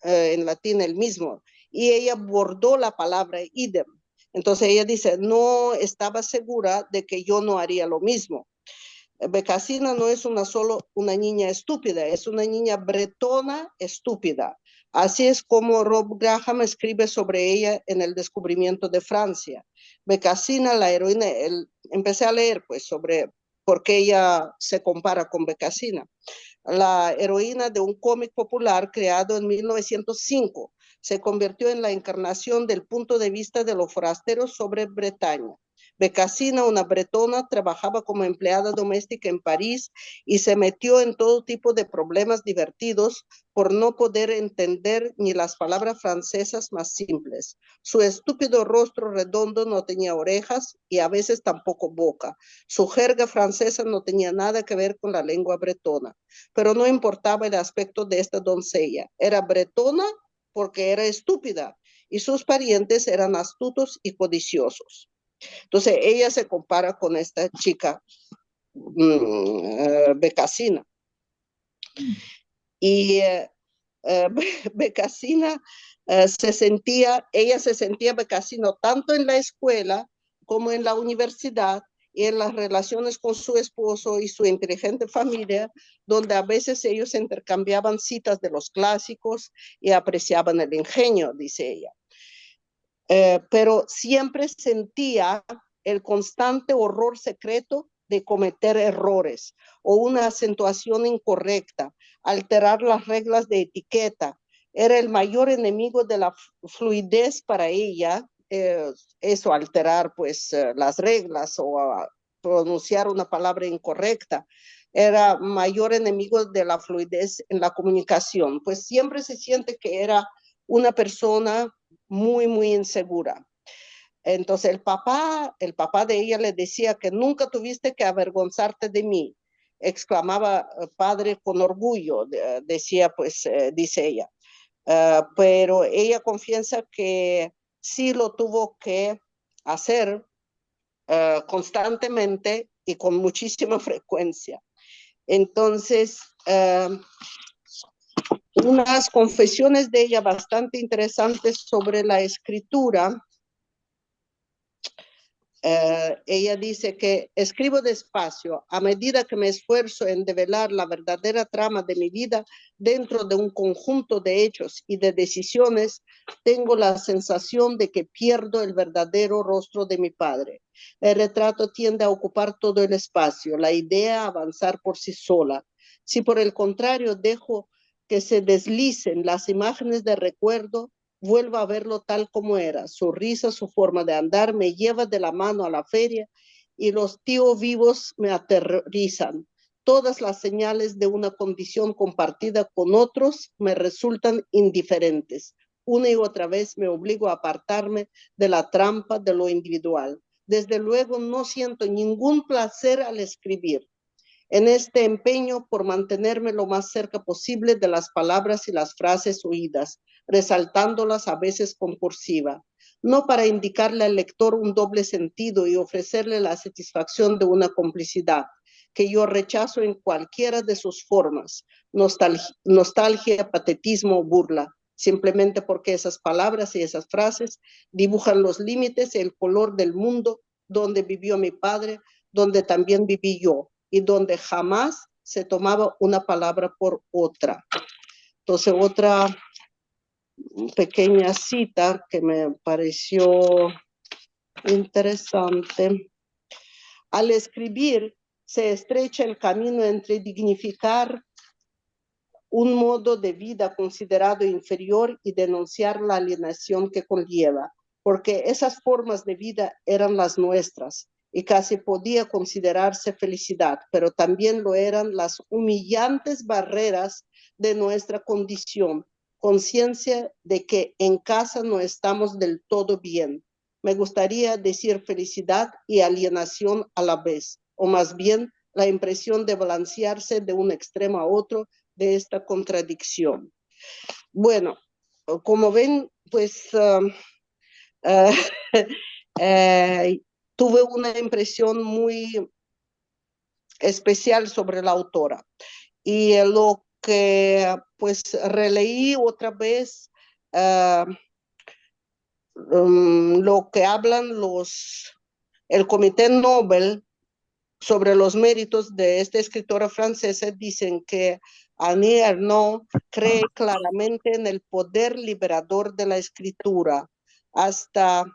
en latín el mismo, y ella bordó la palabra idem. Entonces ella dice, no estaba segura de que yo no haría lo mismo. Becasina no es solo una niña estúpida, es una niña bretona estúpida. Así es como Rob Graham escribe sobre ella en El descubrimiento de Francia. Becasina, la heroína, empecé a leer pues sobre por qué ella se compara con Becasina. La heroína de un cómic popular creado en 1905, se convirtió en la encarnación del punto de vista de los forasteros sobre Bretaña. Becasina, una bretona, trabajaba como empleada doméstica en París y se metió en todo tipo de problemas divertidos por no poder entender ni las palabras francesas más simples. Su estúpido rostro redondo no tenía orejas y a veces tampoco boca. Su jerga francesa no tenía nada que ver con la lengua bretona, pero no importaba el aspecto de esta doncella. Era bretona porque era estúpida y sus parientes eran astutos y codiciosos. Entonces ella se compara con esta chica Becasina. Y Becasina ella se sentía Becasina tanto en la escuela como en la universidad y en las relaciones con su esposo y su inteligente familia, donde a veces ellos intercambiaban citas de los clásicos y apreciaban el ingenio, dice ella. Pero siempre sentía el constante horror secreto de cometer errores o una acentuación incorrecta, alterar las reglas de etiqueta. Era el mayor enemigo de la fluidez para ella, eso, alterar pues las reglas o pronunciar una palabra incorrecta. Era mayor enemigo de la fluidez en la comunicación, pues siempre se siente que era una persona muy, muy insegura. Entonces el papá de ella le decía que nunca tuviste que avergonzarte de mí, exclamaba padre con orgullo, decía pues, dice ella. Pero ella confiesa que sí lo tuvo que hacer constantemente y con muchísima frecuencia. Entonces, unas confesiones de ella bastante interesantes sobre la escritura. Ella dice que escribo despacio a medida que me esfuerzo en develar la verdadera trama de mi vida dentro de un conjunto de hechos y de decisiones. Tengo la sensación de que pierdo el verdadero rostro de mi padre. El retrato tiende a ocupar todo el espacio, la idea a avanzar por sí sola. Si por el contrario dejo que se deslicen las imágenes de recuerdo, vuelvo a verlo tal como era. Su risa, su forma de andar me lleva de la mano a la feria y los tíos vivos me aterrorizan. Todas las señales de una condición compartida con otros me resultan indiferentes. Una y otra vez me obligo a apartarme de la trampa de lo individual. Desde luego no siento ningún placer al escribir. En este empeño por mantenerme lo más cerca posible de las palabras y las frases oídas, resaltándolas a veces con cursiva, no para indicarle al lector un doble sentido y ofrecerle la satisfacción de una complicidad, que yo rechazo en cualquiera de sus formas, nostalgia, patetismo o burla, simplemente porque esas palabras y esas frases dibujan los límites y el color del mundo donde vivió mi padre, donde también viví yo, y donde jamás se tomaba una palabra por otra. Entonces, otra pequeña cita que me pareció interesante. Al escribir, se estrecha el camino entre dignificar un modo de vida considerado inferior y denunciar la alienación que conlleva, porque esas formas de vida eran las nuestras y casi podía considerarse felicidad, pero también lo eran las humillantes barreras de nuestra condición, conciencia de que en casa no estamos del todo bien. Me gustaría decir felicidad y alienación a la vez, o más bien la impresión de balancearse de un extremo a otro de esta contradicción. Bueno, como ven, pues tuve una impresión muy especial sobre la autora y lo que pues releí otra vez lo que hablan el Comité Nobel sobre los méritos de esta escritora francesa. Dicen que Annie Ernaux cree claramente en el poder liberador de la escritura. Hasta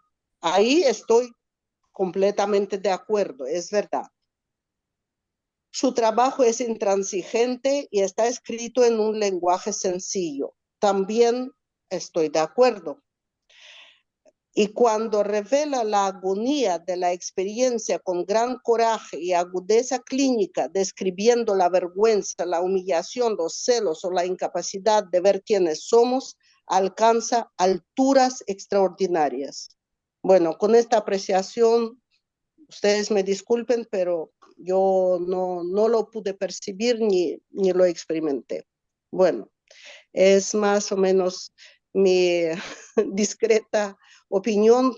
ahí estoy completamente de acuerdo, es verdad. Su trabajo es intransigente y está escrito en un lenguaje sencillo. También estoy de acuerdo. Y cuando revela la agonía de la experiencia con gran coraje y agudeza clínica, describiendo la vergüenza, la humillación, los celos o la incapacidad de ver quiénes somos, alcanza alturas extraordinarias. Bueno, con esta apreciación, ustedes me disculpen, pero yo no lo pude percibir ni lo experimenté. Bueno, es más o menos mi discreta opinión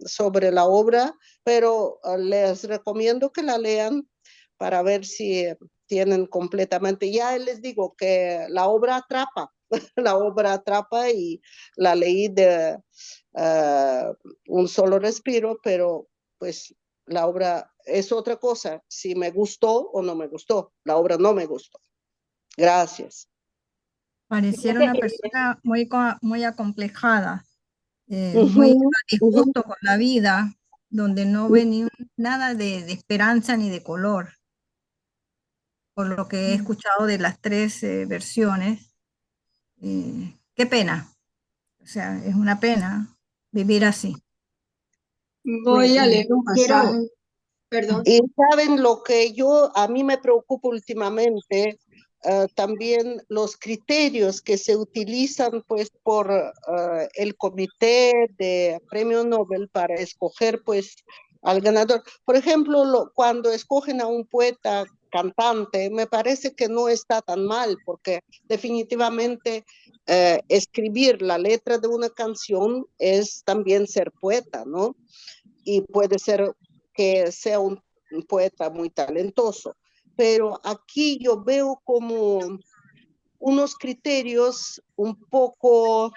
sobre la obra, pero les recomiendo que la lean para ver si tienen completamente. Ya les digo que la obra atrapa, la obra atrapa y la leí de un solo respiro, pero pues la obra es otra cosa, si me gustó o no me gustó. La obra no me gustó. Gracias. Pareciera una persona muy acomplejada, muy disgusto con la vida, donde no ve nada de esperanza ni de color, por lo que he escuchado de las tres versiones. Qué pena, o sea, es una pena vivir así. Voy a leer un pasaje. Perdón. Y saben lo que a mí me preocupa últimamente, también los criterios que se utilizan pues por el comité de premio Nobel para escoger pues al ganador. Por ejemplo, cuando escogen a un poeta cantante, me parece que no está tan mal, porque definitivamente escribir la letra de una canción es también ser poeta, ¿no? Y puede ser que sea un poeta muy talentoso. Pero aquí yo veo como unos criterios un poco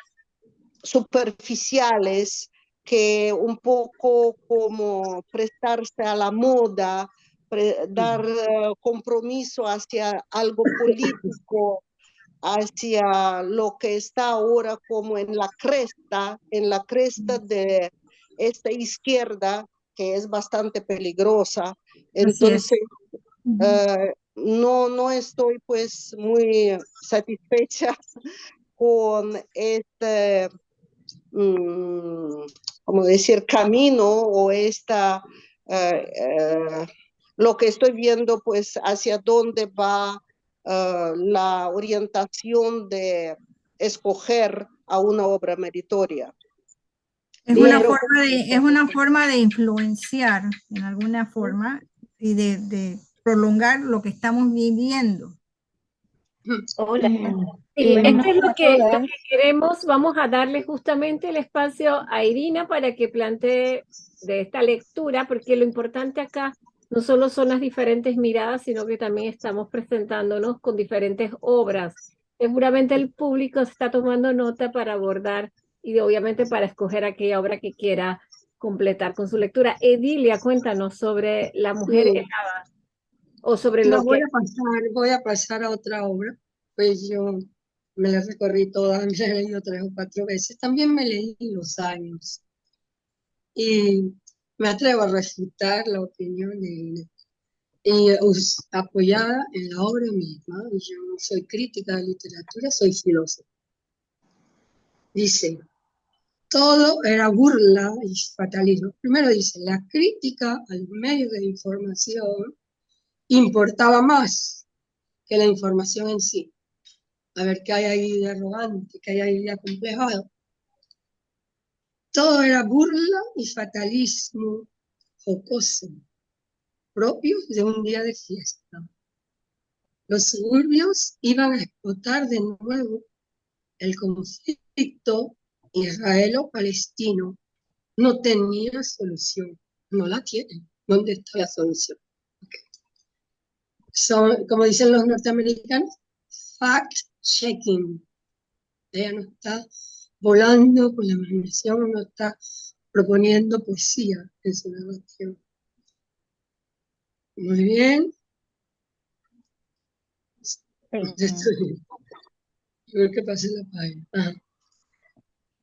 superficiales, que un poco como prestarse a la moda, dar compromiso hacia algo político, hacia lo que está ahora como en la cresta de esta izquierda, que es bastante peligrosa. Entonces, no estoy pues muy satisfecha con este, como decir, camino o lo que estoy viendo pues hacia dónde va la orientación de escoger a una obra meritoria. Es una forma de influenciar en alguna forma y de prolongar lo que estamos viviendo. Hola. Sí, esto es lo que queremos. Vamos a darle justamente el espacio a Irina para que plantee de esta lectura, porque lo importante acá no solo son las diferentes miradas, sino que también estamos presentándonos con diferentes obras. Seguramente el público está tomando nota para abordar y obviamente para escoger aquella obra que quiera completar con su lectura. Edilia, cuéntanos sobre La mujer helada o sobre No, lo que... voy a pasar a otra obra. Pues yo me la recorrí toda, me la he leído 3 o 4 veces. También me leí Los años. Y me atrevo a refutar la opinión de apoyada en la obra misma. Yo no soy crítica de literatura, soy filósofa. Dice, todo era burla y fatalismo. Primero dice, la crítica a los medios de información importaba más que la información en sí. A ver qué hay ahí de arrogante, qué hay ahí de acomplejado. Todo era burla y fatalismo jocoso, propios de un día de fiesta. Los suburbios iban a explotar de nuevo el conflicto israelo-palestino. No tenía solución, no la tiene. ¿Dónde está la solución? Okay. Son, como dicen los norteamericanos, fact-checking. Ella no está volando con la imaginación, no está proponiendo poesía en su narración. Muy bien. Creo que pasé la página. Ajá.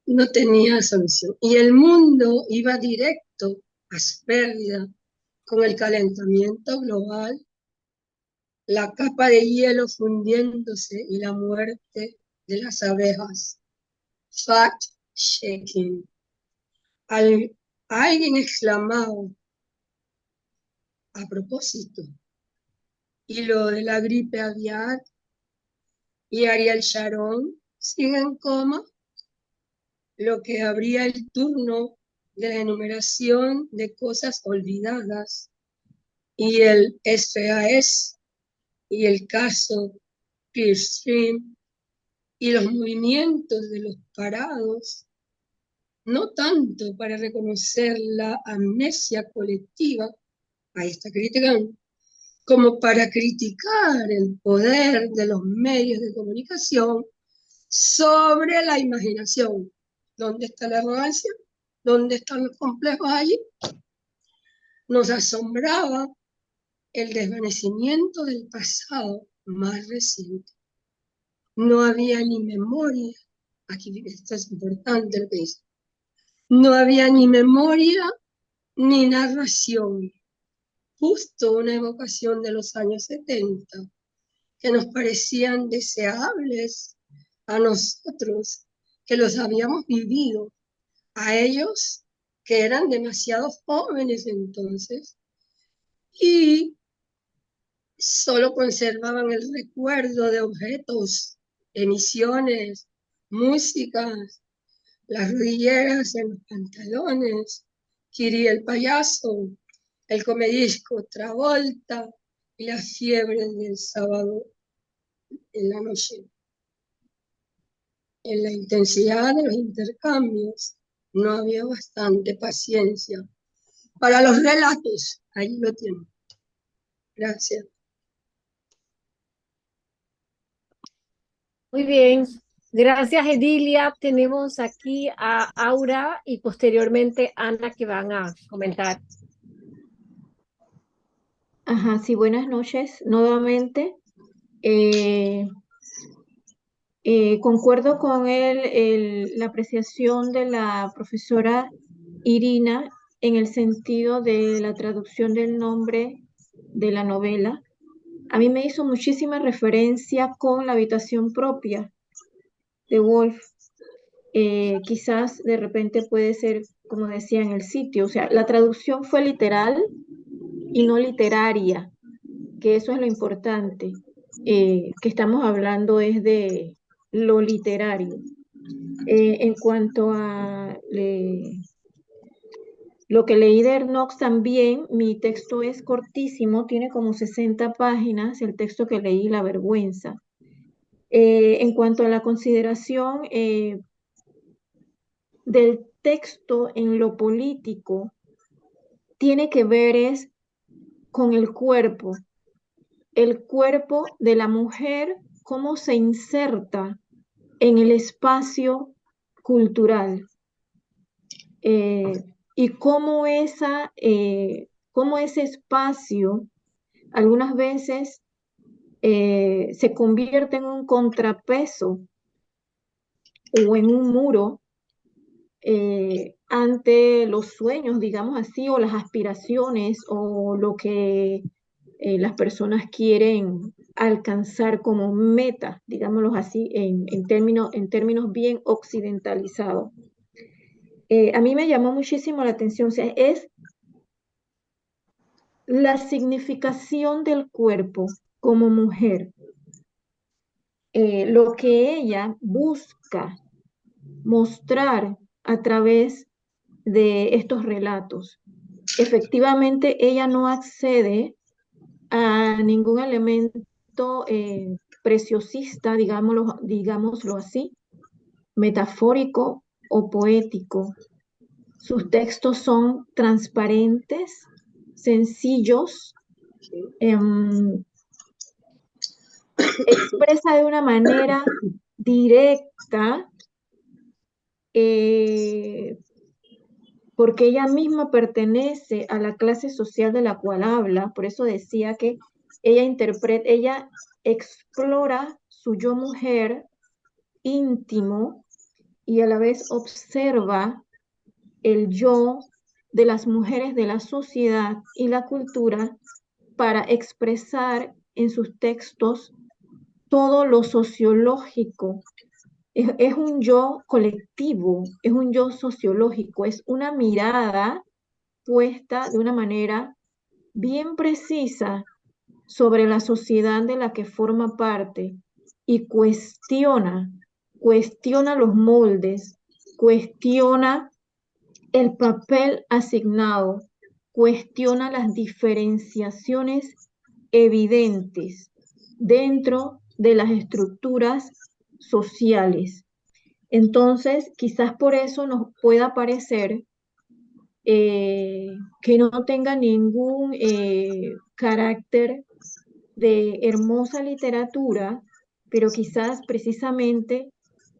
No tenía solución. Y el mundo iba directo a su pérdida con el calentamiento global, la capa de hielo fundiéndose y la muerte de las abejas. Fact-checking. Alguien exclamó a propósito, y lo de la gripe aviar y Ariel Sharon siguen en coma, lo que abría el turno de la enumeración de cosas olvidadas y el SAS y el caso Clearstream y los movimientos de los parados, no tanto para reconocer la amnesia colectiva, ahí está criticando, como para criticar el poder de los medios de comunicación sobre la imaginación. ¿Dónde está la arrogancia? ¿Dónde están los complejos allí? Nos asombraba el desvanecimiento del pasado más reciente. No había ni memoria, aquí esto es importante lo que dice, no había ni memoria ni narración, justo una evocación de los años 70, que nos parecían deseables a nosotros, que los habíamos vivido, a ellos que eran demasiado jóvenes entonces, y solo conservaban el recuerdo de objetos, emisiones, músicas, las rodilleras en los pantalones, Kiri el payaso, el comedisco Travolta y la fiebre del sábado en la noche. En la intensidad de los intercambios no había bastante paciencia para los relatos. Ahí lo tienen. Gracias. Muy bien. Gracias, Edilia. Tenemos aquí a Aura y posteriormente Ana que van a comentar. Ajá, sí, buenas noches nuevamente. Concuerdo con la apreciación de la profesora Irina en el sentido de la traducción del nombre de la novela. A mí me hizo muchísima referencia con La habitación propia de Woolf. Quizás de repente puede ser, como decía en el sitio, o sea, la traducción fue literal y no literaria, que eso es lo importante, que estamos hablando es de lo literario. En cuanto a lo que leí de Knox también, mi texto es cortísimo, tiene como 60 páginas, el texto que leí, La vergüenza. En cuanto a la consideración del texto en lo político, tiene que ver es con el cuerpo de la mujer, cómo se inserta en el espacio cultural y cómo ese espacio algunas veces se convierte en un contrapeso o en un muro ante los sueños, digamos así, o las aspiraciones o lo que las personas quieren alcanzar como meta, digámoslo así, en términos bien occidentalizados. A mí me llamó muchísimo la atención, o sea, es la significación del cuerpo como mujer, lo que ella busca mostrar a través de estos relatos. Efectivamente, ella no accede a ningún elemento preciosista, digámoslo así, metafórico o poético. Sus textos son transparentes, sencillos, expresa de una manera directa, porque ella misma pertenece a la clase social de la cual habla, por eso decía que ella explora su yo mujer íntimo y a la vez observa el yo de las mujeres de la sociedad y la cultura para expresar en sus textos todo lo sociológico. Es un yo colectivo, es un yo sociológico, es una mirada puesta de una manera bien precisa sobre la sociedad de la que forma parte y cuestiona los moldes, cuestiona el papel asignado, cuestiona las diferenciaciones evidentes dentro de las estructuras sociales. Entonces, quizás por eso nos pueda parecer que no tenga ningún carácter de hermosa literatura, pero quizás precisamente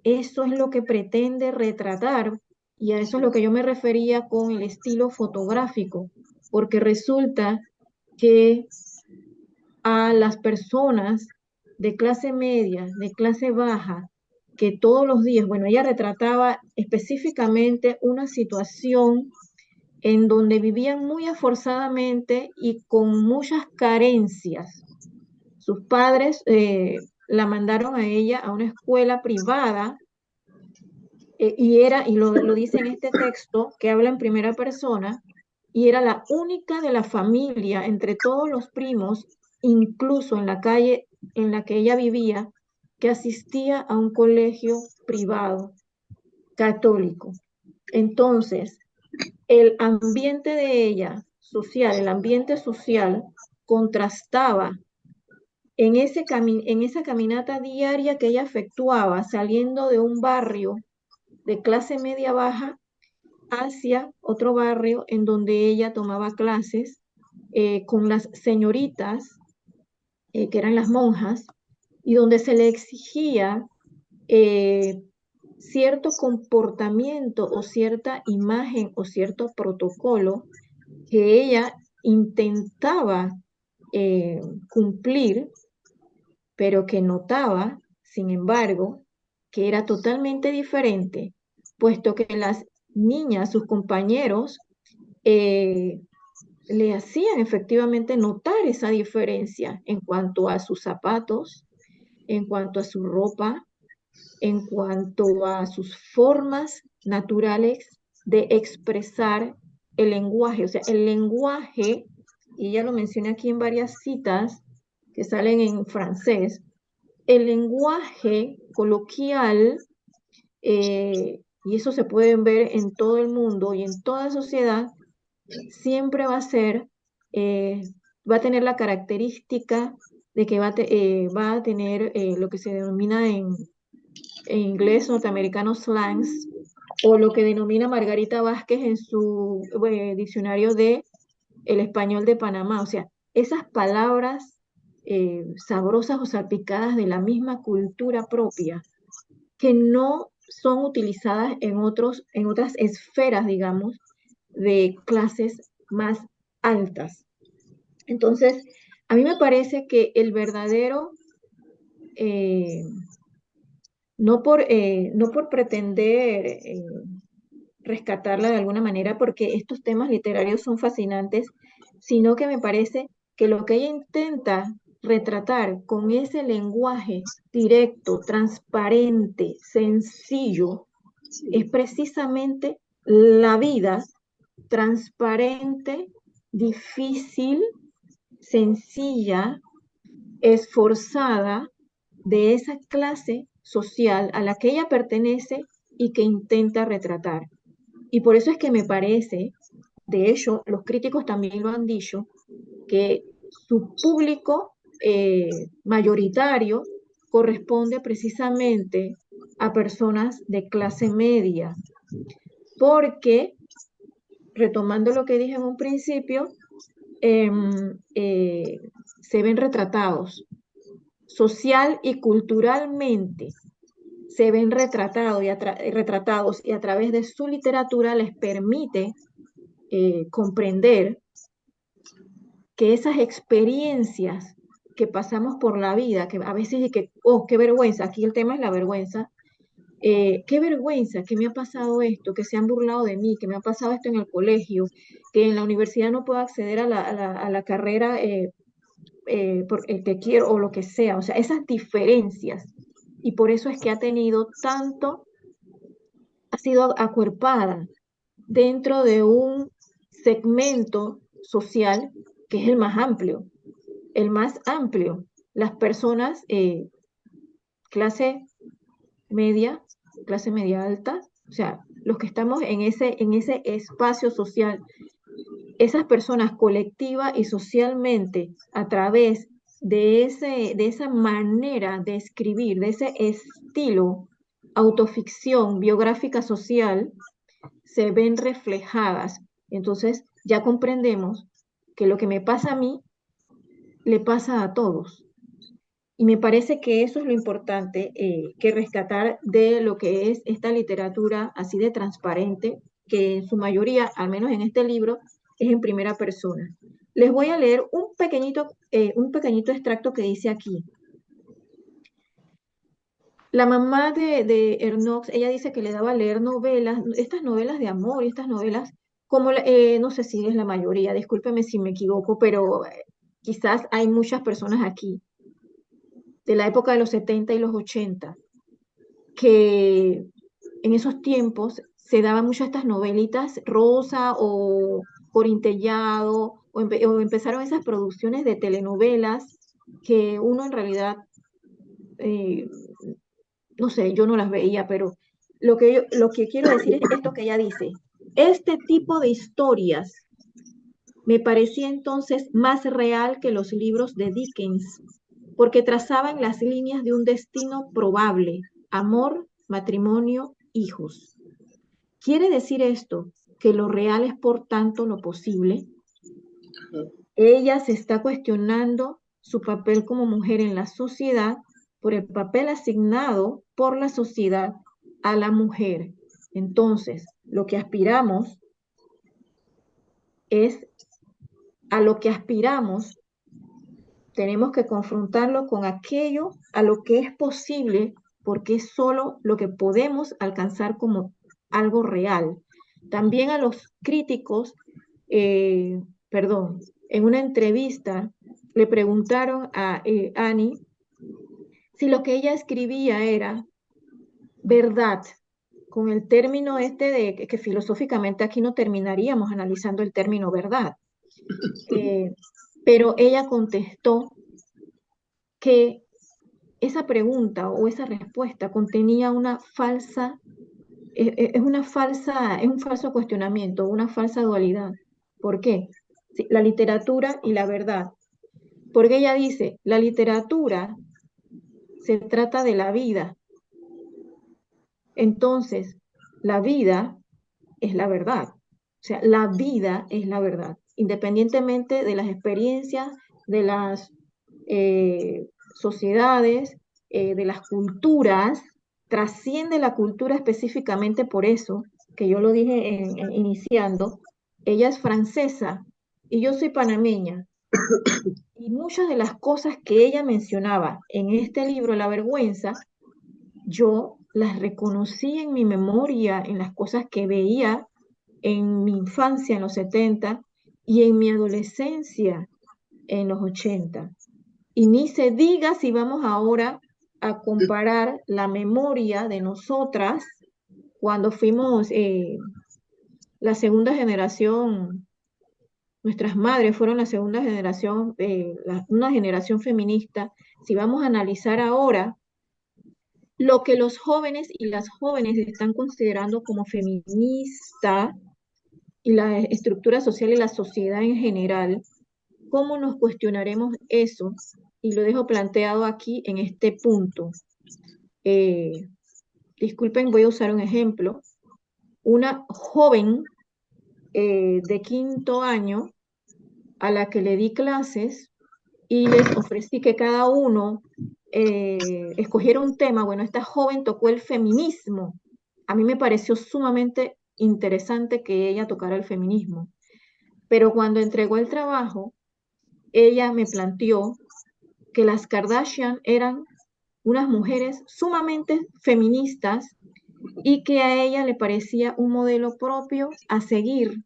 eso es lo que pretende retratar, y a eso es lo que yo me refería con el estilo fotográfico, porque resulta que a las personas de clase media, de clase baja, que todos los días, bueno, ella retrataba específicamente una situación en donde vivían muy esforzadamente y con muchas carencias. Sus padres la mandaron a ella a una escuela privada y lo dice en este texto que habla en primera persona, y era la única de la familia entre todos los primos incluso en la calle en la que ella vivía, que asistía a un colegio privado católico. Entonces, el ambiente de ella social, el ambiente social contrastaba en esa caminata diaria que ella efectuaba saliendo de un barrio de clase media baja hacia otro barrio en donde ella tomaba clases con las señoritas, que eran las monjas, y donde se le exigía cierto comportamiento o cierta imagen o cierto protocolo que ella intentaba cumplir, pero que notaba, sin embargo, que era totalmente diferente, puesto que las niñas, sus compañeros, le hacían efectivamente notar esa diferencia en cuanto a sus zapatos, en cuanto a su ropa, en cuanto a sus formas naturales de expresar el lenguaje. O sea, el lenguaje, y ya lo mencioné aquí en varias citas que salen en francés, el lenguaje coloquial, y eso se puede ver en todo el mundo y en toda sociedad, siempre va a ser, va a tener la característica de que va a tener lo que se denomina en inglés norteamericano slangs, o lo que denomina Margarita Vázquez en su diccionario de el español de Panamá. O sea, esas palabras sabrosas o salpicadas de la misma cultura propia, que no son utilizadas en otras esferas, digamos, de clases más altas. Entonces, a mí me parece que el verdadero, no por pretender rescatarla de alguna manera, porque estos temas literarios son fascinantes, sino que me parece que lo que ella intenta retratar con ese lenguaje directo, transparente, sencillo, es precisamente la vida transparente, difícil, sencilla, esforzada de esa clase social a la que ella pertenece y que intenta retratar. Y por eso es que me parece, de hecho, los críticos también lo han dicho, que su público mayoritario corresponde precisamente a personas de clase media, porque, retomando lo que dije en un principio, se ven retratados social y culturalmente, se ven retratados y a través de su literatura les permite comprender que esas experiencias que pasamos por la vida, que a veces es que, oh, qué vergüenza, aquí el tema es la vergüenza, qué vergüenza que me ha pasado esto, que se han burlado de mí, que me ha pasado esto en el colegio, que en la universidad no puedo acceder a la carrera por el que quiero o lo que sea, o sea, esas diferencias. Y por eso es que ha sido acuerpada dentro de un segmento social que es el más amplio, el más amplio. Las personas clase media alta, o sea, los que estamos en ese espacio social, esas personas colectiva y socialmente a través de esa manera de escribir, de ese estilo, autoficción biográfica social, se ven reflejadas. Entonces ya comprendemos que lo que me pasa a mí le pasa a todos. Y me parece que eso es lo importante que rescatar de lo que es esta literatura así de transparente, que en su mayoría, al menos en este libro, es en primera persona. Les voy a leer un pequeñito extracto que dice aquí. La mamá de Ernox, ella dice que le daba a leer novelas, estas novelas de amor y estas novelas, como no sé si es la mayoría, discúlpeme si me equivoco, pero quizás hay muchas personas aquí de la época de los 70 y los 80, que en esos tiempos se daban muchas estas novelitas rosa o corintellado o empezaron esas producciones de telenovelas que uno en realidad, no sé, yo no las veía, pero lo que quiero decir es esto que ella dice. Este tipo de historias me parecía entonces más real que los libros de Dickens, porque trazaban las líneas de un destino probable: amor, matrimonio, hijos. ¿Quiere decir esto que lo real es por tanto lo posible? Ella se está cuestionando su papel como mujer en la sociedad por el papel asignado por la sociedad a la mujer. Entonces, lo que aspiramos es, a lo que aspiramos, tenemos que confrontarlo con aquello a lo que es posible, porque es solo lo que podemos alcanzar como algo real. También a los críticos, perdón, en una entrevista le preguntaron a Annie si lo que ella escribía era verdad, con el término este de que filosóficamente aquí no terminaríamos analizando el término verdad. Pero ella contestó que esa pregunta o esa respuesta contenía una falsa, es un falso cuestionamiento, una falsa dualidad. ¿Por qué? Sí, la literatura y la verdad. Porque ella dice, la literatura se trata de la vida. Entonces, la vida es la verdad. O sea, la vida es la verdad, independientemente de las experiencias, de las sociedades, de las culturas, trasciende la cultura específicamente por eso, que yo lo dije iniciando. Ella es francesa y yo soy panameña. Y muchas de las cosas que ella mencionaba en este libro, La vergüenza, yo las reconocí en mi memoria, en las cosas que veía en mi infancia en los 70 y en mi adolescencia en los 80. Y ni se diga si vamos ahora a comparar la memoria de nosotras cuando fuimos la segunda generación, nuestras madres fueron la segunda generación, una generación feminista. Si vamos a analizar ahora lo que los jóvenes y las jóvenes están considerando como feminista y la estructura social y la sociedad en general, ¿cómo nos cuestionaremos eso? Y lo dejo planteado aquí en este punto. Disculpen, voy a usar un ejemplo. Una joven de 5º año a la que le di clases y les ofrecí que cada uno escogiera un tema. Bueno, esta joven tocó el feminismo. A mí me pareció sumamente interesante que ella tocara el feminismo. Pero cuando entregó el trabajo, ella me planteó que las Kardashian eran unas mujeres sumamente feministas y que a ella le parecía un modelo propio a seguir,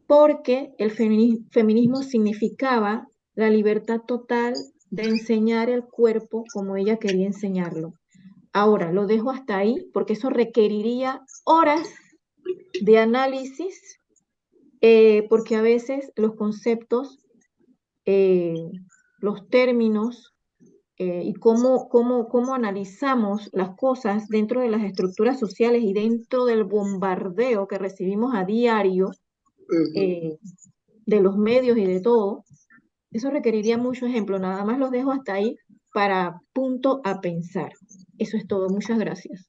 porque el feminismo significaba la libertad total de enseñar el cuerpo como ella quería enseñarlo. Ahora, lo dejo hasta ahí porque eso requeriría horas de análisis, porque a veces los conceptos, los términos y cómo analizamos las cosas dentro de las estructuras sociales y dentro del bombardeo que recibimos a diario de los medios y de todo, eso requeriría mucho ejemplo. Nada más los dejo hasta ahí para punto a pensar. Eso es todo. Muchas gracias.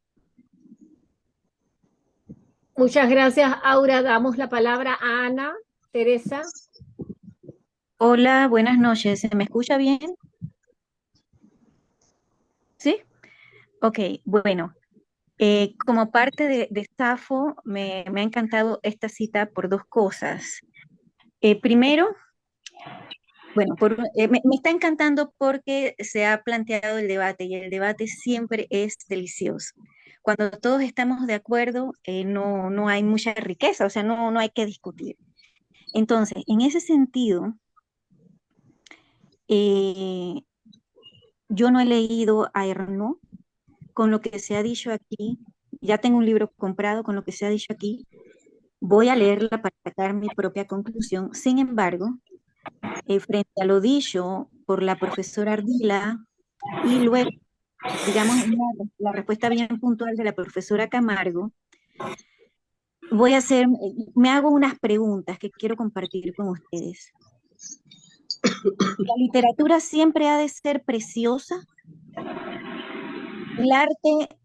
Muchas gracias, Aura. Damos la palabra a Ana. Teresa. Hola, buenas noches. ¿Se me escucha bien? ¿Sí? Ok, bueno. Como parte de Safo, me ha encantado esta cita por dos cosas. Primero, bueno, me está encantando porque se ha planteado el debate y el debate siempre es delicioso. Cuando todos estamos de acuerdo, no hay mucha riqueza, o sea, no hay que discutir. Entonces, en ese sentido, yo no he leído a Ernaud. Con lo que se ha dicho aquí, ya tengo un libro comprado con lo que se ha dicho aquí, Voy a leerla para sacar mi propia conclusión. Sin embargo, frente a lo dicho por la profesora Ardila y luego, digamos, la respuesta bien puntual de la profesora Camargo, me hago unas preguntas que quiero compartir con ustedes. ¿La literatura siempre ha de ser preciosa? ¿El arte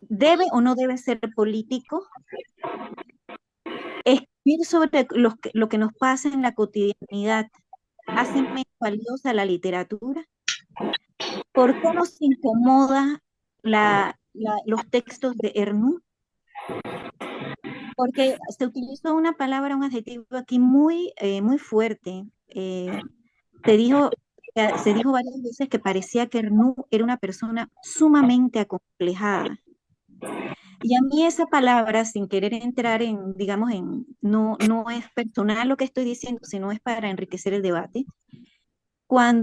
debe o no debe ser político? Escribir sobre lo que nos pasa en la cotidianidad hace menos valiosa la literatura. ¿Por qué nos incomoda los textos de Ernoult? Porque se utilizó una palabra, un adjetivo aquí muy fuerte. Se dijo varias veces que parecía que Ernoult era una persona sumamente acomplejada. Y a mí esa palabra, sin querer entrar en, digamos, no es personal lo que estoy diciendo, sino es para enriquecer el debate.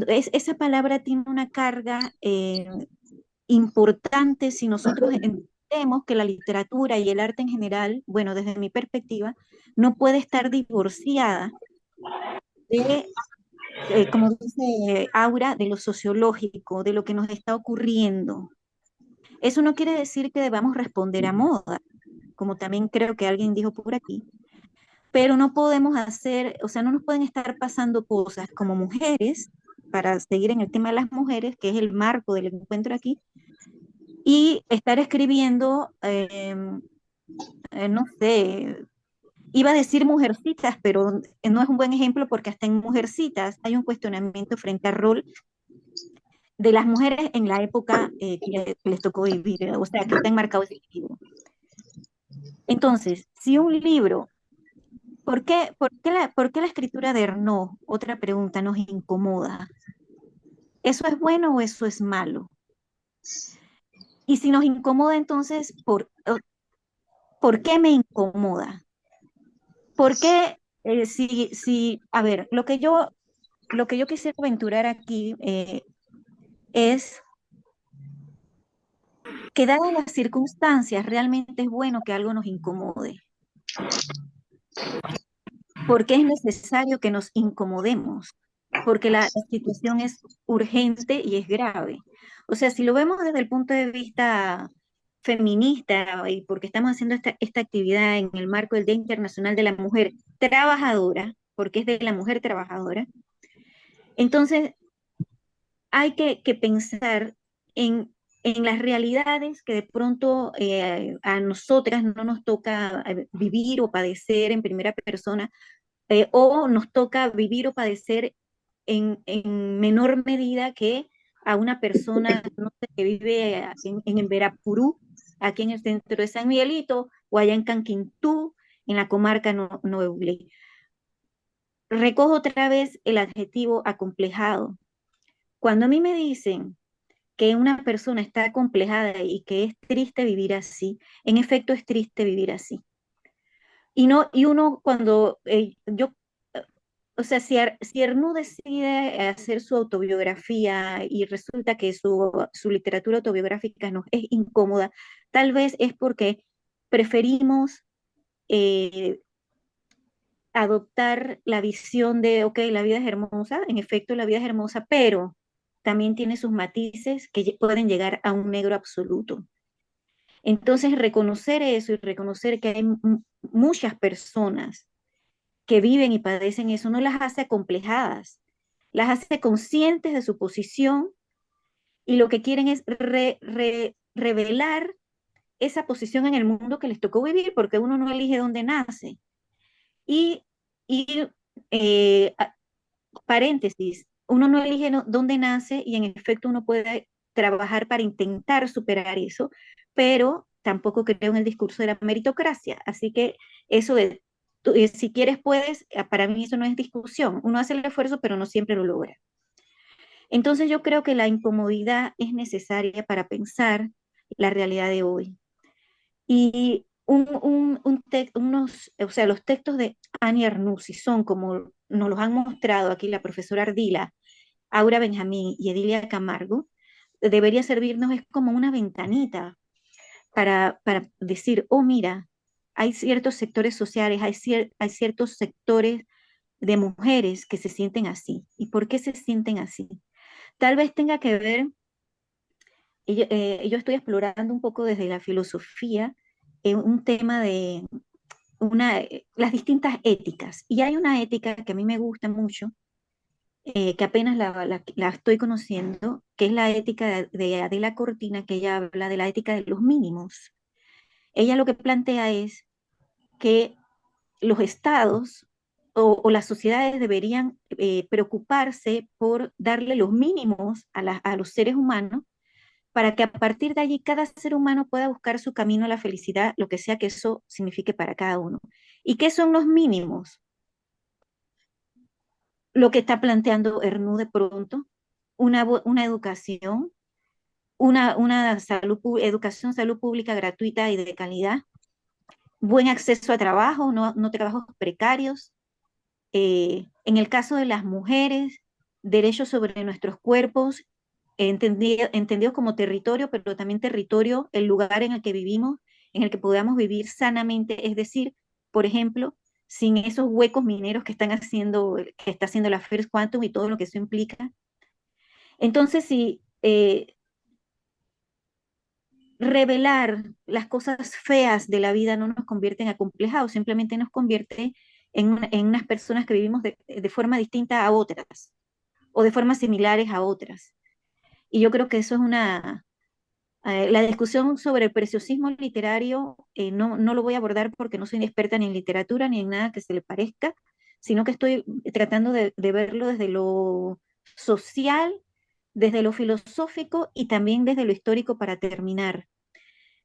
Esa palabra tiene una carga importante si nosotros entendemos que la literatura y el arte en general, bueno, desde mi perspectiva, no puede estar divorciada de, como dice Aura, de lo sociológico, de lo que nos está ocurriendo. Eso no quiere decir que debamos responder a moda, como también creo que alguien dijo por aquí, pero no podemos hacer, o sea, no nos pueden estar pasando cosas como mujeres, para seguir en el tema de las mujeres, que es el marco del encuentro aquí, y estar escribiendo, no sé, iba a decir mujercitas, pero no es un buen ejemplo porque hasta en mujercitas hay un cuestionamiento frente al rol de las mujeres en la época que les tocó vivir, o sea, que está enmarcado ese libro. Entonces, si un libro, ¿por qué la escritura de Ernoult, otra pregunta, nos incomoda? ¿Eso es bueno o eso es malo? Y si nos incomoda, entonces, ¿por qué me incomoda? ¿Por qué a ver, lo que yo quisiera aventurar aquí es que dadas las circunstancias, realmente es bueno que algo nos incomode. Porque es necesario que nos incomodemos, porque la situación es urgente y es grave. O sea, si lo vemos desde el punto de vista feminista y porque estamos haciendo esta actividad en el marco del Día Internacional de la Mujer Trabajadora, porque es de la mujer trabajadora, entonces hay que pensar en las realidades que de pronto a nosotras no nos toca vivir o padecer en primera persona, o nos toca vivir o padecer en menor medida que a una persona, no sé, que vive en Verapurú, aquí en el centro de San Miguelito, o allá en Canquintú, en la comarca Noeule. Recojo otra vez el adjetivo acomplejado. Cuando a mí me dicen que una persona está acomplejada y que es triste vivir así, en efecto es triste vivir así. Y uno cuando o sea, si Ernoult decide hacer su autobiografía y resulta que su literatura autobiográfica nos es incómoda, tal vez es porque preferimos adoptar la visión de, ok, la vida es hermosa, en efecto la vida es hermosa, pero también tiene sus matices que pueden llegar a un negro absoluto. Entonces, reconocer eso y reconocer que hay muchas personas que viven y padecen eso no las hace acomplejadas, las hace conscientes de su posición y lo que quieren es revelar esa posición en el mundo que les tocó vivir, porque uno no elige dónde nace. Y paréntesis, uno no elige dónde nace y en efecto uno puede trabajar para intentar superar eso, pero tampoco creo en el discurso de la meritocracia. Así que eso de si quieres puedes, para mí eso no es discusión. Uno hace el esfuerzo, pero no siempre lo logra. Entonces yo creo que la incomodidad es necesaria para pensar la realidad de hoy. Y o sea, los textos de Annie Ernaux, si son como nos los han mostrado aquí la profesora Ardila, Aura Benjamín y Edilia Camargo, debería servirnos es como una ventanita para decir, oh mira, hay ciertos sectores sociales, hay ciertos sectores de mujeres que se sienten así. ¿Y por qué se sienten así? Tal vez tenga que ver, yo estoy explorando un poco desde la filosofía un tema de las distintas éticas. Y hay una ética que a mí me gusta mucho, que apenas la estoy conociendo, que es la ética de Adela Cortina, que ella habla de la ética de los mínimos. Ella lo que plantea es que los estados o las sociedades deberían preocuparse por darle los mínimos a los seres humanos para que a partir de allí cada ser humano pueda buscar su camino a la felicidad, lo que sea que eso signifique para cada uno. ¿Y qué son los mínimos? Lo que está planteando Ernú de pronto, una educación, una educación, salud pública gratuita y de calidad, buen acceso a trabajo, no trabajos precarios. En el caso de las mujeres, derechos sobre nuestros cuerpos, entendidos como territorio, pero también territorio, el lugar en el que vivimos, en el que podamos vivir sanamente, es decir, por ejemplo, sin esos huecos mineros que está haciendo la First Quantum y todo lo que eso implica. Entonces, si revelar las cosas feas de la vida no nos convierte en acomplejados, simplemente nos convierte en unas personas que vivimos de forma distinta a otras, o de formas similares a otras. Y yo creo que eso es la discusión sobre el preciosismo literario, no lo voy a abordar porque no soy experta ni en literatura ni en nada que se le parezca, sino que estoy tratando de verlo desde lo social, desde lo filosófico y también desde lo histórico para terminar.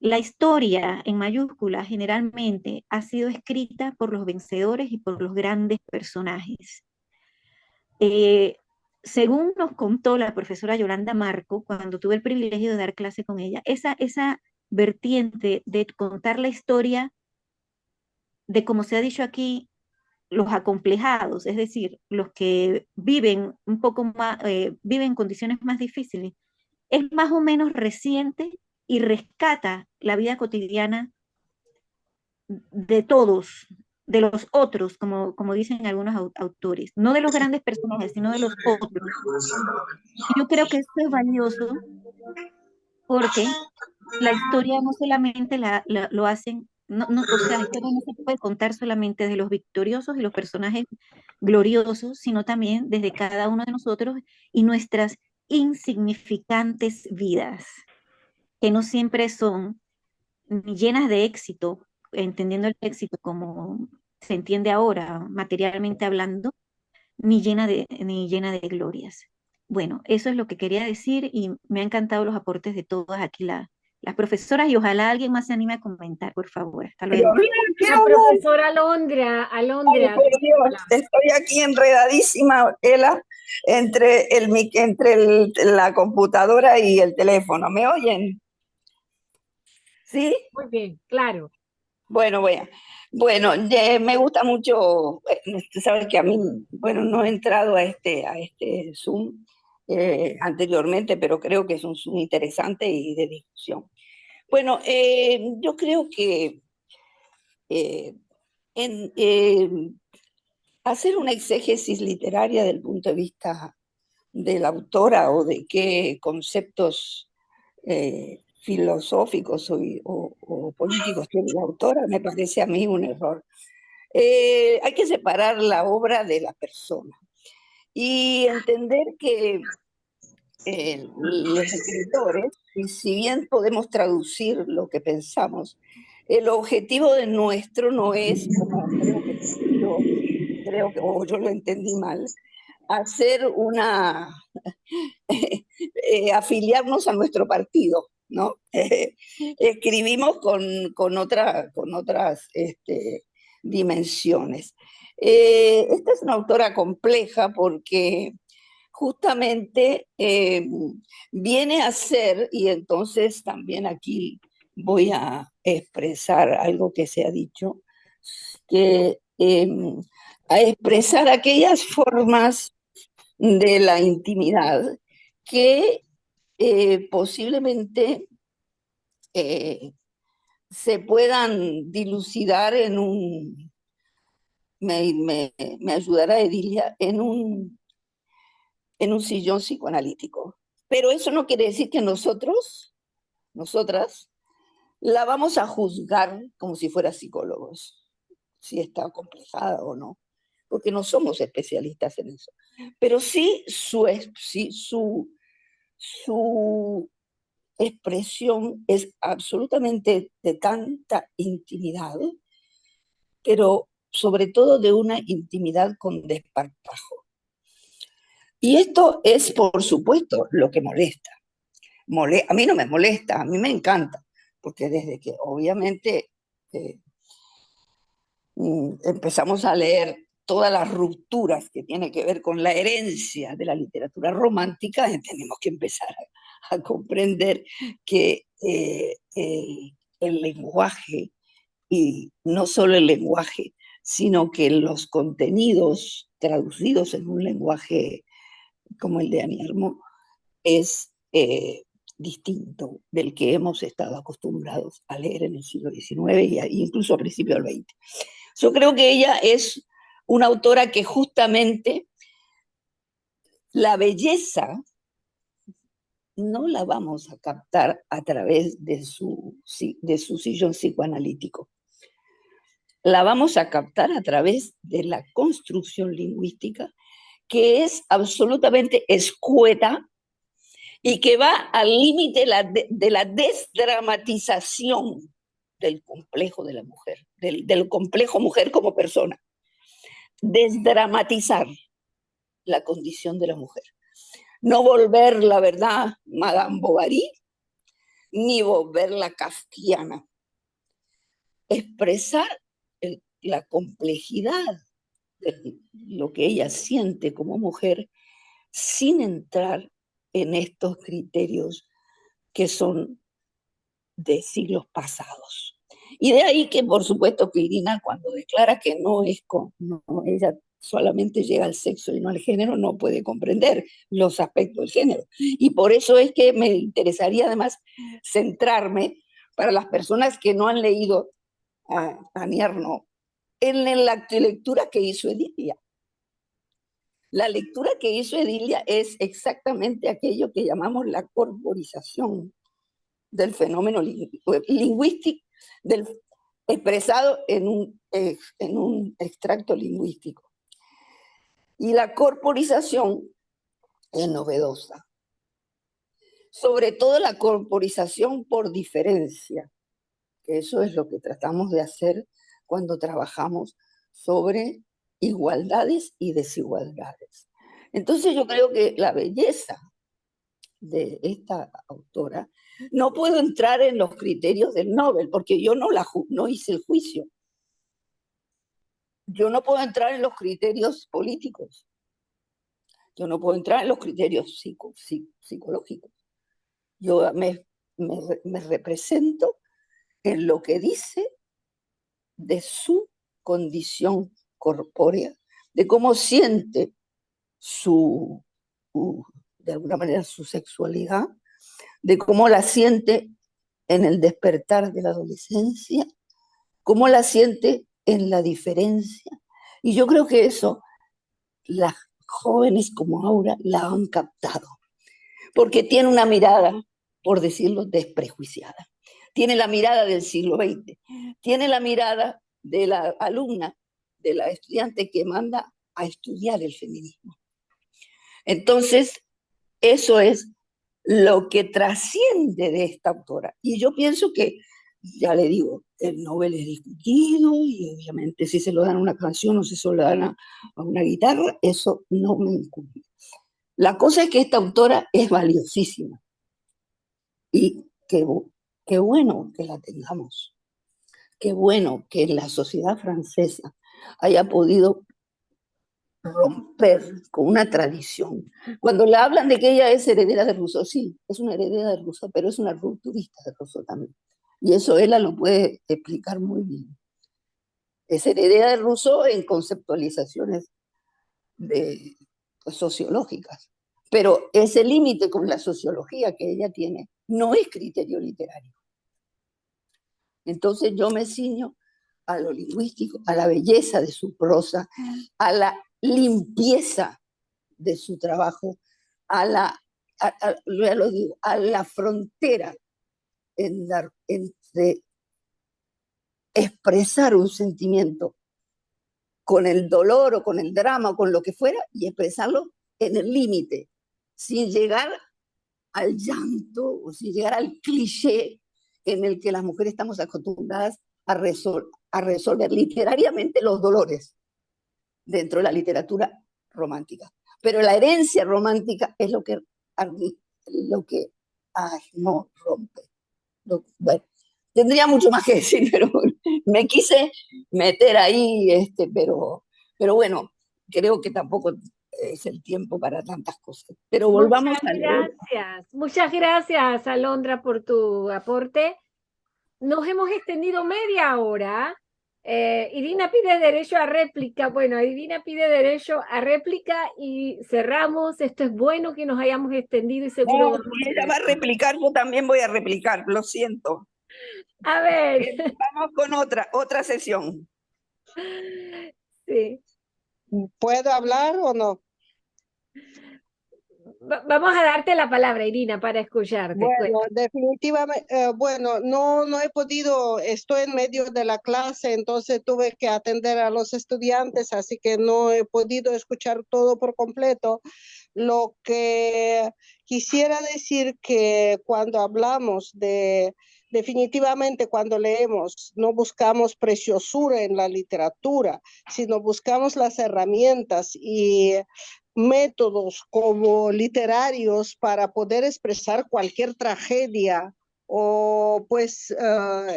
La historia, en mayúsculas, generalmente ha sido escrita por los vencedores y por los grandes personajes. Según nos contó la profesora Yolanda Marco, cuando tuve el privilegio de dar clase con ella, esa vertiente de contar la historia de, como se ha dicho aquí, los acomplejados, es decir, los que viven un poco más, viven en condiciones más difíciles, es más o menos reciente y rescata la vida cotidiana de todos, de los otros, como dicen algunos autores, no de los grandes personajes, sino de los otros. Y yo creo que esto es valioso porque la historia no solamente lo hacen, o sea, la historia no se puede contar solamente de los victoriosos y los personajes gloriosos, sino también desde cada uno de nosotros y nuestras insignificantes vidas, que no siempre son ni llenas de éxito, entendiendo el éxito como se entiende ahora, materialmente hablando, ni llena de glorias. Bueno, eso es lo que quería decir y me han encantado los aportes de todas aquí las profesoras y ojalá alguien más se anime a comentar, por favor. Hasta luego. La profesora Alondra. Ay, por Dios, estoy aquí enredadísima, Ela, entre la computadora y el teléfono. ¿Me oyen? ¿Sí? Muy bien, claro. Bueno, me gusta mucho, usted sabe que a mí, no he entrado a este Zoom anteriormente, pero creo que es un Zoom interesante y de discusión. Bueno, yo creo que hacer una exégesis literaria del punto de vista de la autora o de qué conceptos filosóficos o políticos tiene la autora, me parece a mí un error. Hay que separar la obra de la persona y entender que los escritores, y si bien podemos traducir lo que pensamos, el objetivo de nuestro no es, como creo que o yo lo entendí mal, hacer afiliarnos a nuestro partido, ¿no? Escribimos con otras dimensiones. Esta es una autora compleja porque justamente viene a ser, y entonces también aquí voy a expresar algo que se ha dicho, que a expresar aquellas formas de la intimidad que posiblemente se puedan dilucidar en un, me ayudará Edilia, en un sillón psicoanalítico. Pero eso no quiere decir que nosotras, la vamos a juzgar como si fuera psicólogos, si está complejada o no, porque no somos especialistas en eso. Pero sí su expresión es absolutamente de tanta intimidad, pero sobre todo de una intimidad con desparpajo. Y esto es, por supuesto, lo que molesta. A mí no me molesta, a mí me encanta, porque desde que obviamente empezamos a leer todas las rupturas que tienen que ver con la herencia de la literatura romántica, tenemos que empezar a comprender que el lenguaje, y no solo el lenguaje, sino que los contenidos traducidos en un lenguaje como el de Annie Ernaux es distinto del que hemos estado acostumbrados a leer en el siglo XIX e incluso a principios del XX. Yo creo que ella es una autora que justamente la belleza no la vamos a captar a través de su sillón psicoanalítico. La vamos a captar a través de la construcción lingüística, que es absolutamente escueta y que va al límite de la desdramatización del complejo de la mujer, del complejo mujer como persona. Desdramatizar la condición de la mujer. No volver, la verdad, Madame Bovary, ni volverla kafkiana. Expresar la complejidad de lo que ella siente como mujer sin entrar en estos criterios que son de siglos pasados. Y de ahí que, por supuesto, que Irina, cuando declara que ella solamente llega al sexo y no al género, no puede comprender los aspectos del género. Y por eso es que me interesaría además centrarme, para las personas que no han leído a Annie Ernaux, en la lectura que hizo Edilia. La lectura que hizo Edilia es exactamente aquello que llamamos la corporización del fenómeno lingüístico, expresado en un extracto lingüístico. Y la corporización es novedosa. Sobre todo la corporización por diferencia, que eso es lo que tratamos de hacer cuando trabajamos sobre igualdades y desigualdades. Entonces yo creo que la belleza de esta autora, no puedo entrar en los criterios del Nobel, porque yo no hice el juicio. Yo no puedo entrar en los criterios políticos. Yo no puedo entrar en los criterios psicológicos. Yo me represento en lo que dice de su condición corpórea, de cómo siente de alguna manera su sexualidad, de cómo la siente en el despertar de la adolescencia, cómo la siente en la diferencia. Y yo creo que eso las jóvenes como Aura la han captado, porque tiene una mirada, por decirlo, desprejuiciada. Tiene la mirada del siglo XX, tiene la mirada de la alumna, de la estudiante que manda a estudiar el feminismo. Entonces, eso es lo que trasciende de esta autora. Y yo pienso que, ya le digo, el Nobel es discutido y obviamente si se lo dan a una canción o si se lo dan a una guitarra, eso no me incumbe. La cosa es que esta autora es valiosísima y qué bueno que la tengamos. Qué bueno que la sociedad francesa haya podido romper con una tradición. Cuando le hablan de que ella es heredera de Rousseau, sí, es una heredera de Rousseau, pero es una rupturista de Rousseau también. Y eso ella lo puede explicar muy bien. Es heredera de Rousseau en conceptualizaciones sociológicas, pero ese límite con la sociología que ella tiene no es criterio literario. Entonces yo me ciño a lo lingüístico, a la belleza de su prosa, a la limpieza de su trabajo, ya lo digo, a la frontera entre expresar un sentimiento con el dolor o con el drama o con lo que fuera y expresarlo en el límite, sin llegar al llanto o sin llegar al cliché en el que las mujeres estamos acostumbradas a resolver literariamente los dolores dentro de la literatura romántica. Pero la herencia romántica es lo que no rompe. Bueno, tendría mucho más que decir, pero me quise meter ahí, pero bueno, creo que tampoco es el tiempo para tantas cosas. Pero volvamos a leer. Muchas gracias, Alondra, por tu aporte. Nos hemos extendido media hora. Irina pide derecho a réplica. Bueno, Irina pide derecho a réplica y cerramos. Esto es bueno que nos hayamos extendido y seguro... Si ella va a replicar, yo también voy a replicar, lo siento. A ver. Vamos con otra sesión. Sí. ¿Puedo hablar o no? Vamos a darte la palabra, Irina, para escucharte. Bueno, definitivamente, bueno, no he podido, estoy en medio de la clase, entonces tuve que atender a los estudiantes, así que no he podido escuchar todo por completo. Lo que quisiera decir que cuando hablamos definitivamente cuando leemos, no buscamos preciosura en la literatura, sino buscamos las herramientas y métodos como literarios para poder expresar cualquier tragedia o pues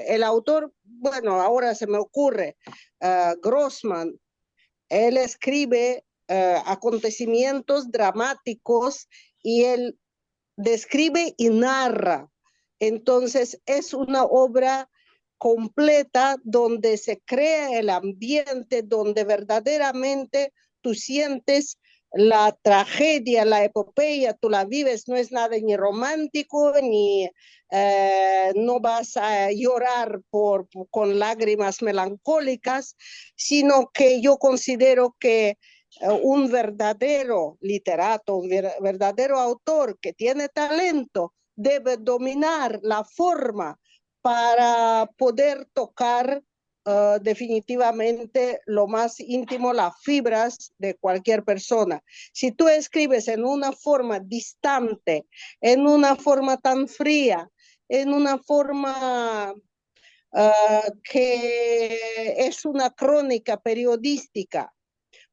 el autor, bueno, ahora se me ocurre, Grossman, él escribe acontecimientos dramáticos y él describe y narra. Entonces es una obra completa donde se crea el ambiente, donde verdaderamente tú sientes la tragedia, la epopeya, tú la vives, no es nada ni romántico, ni no vas a llorar con lágrimas melancólicas, sino que yo considero que un verdadero literato, un verdadero autor que tiene talento, debe dominar la forma para poder tocar definitivamente lo más íntimo, las fibras de cualquier persona. Si tú escribes en una forma distante, en una forma tan fría, en una forma que es una crónica periodística,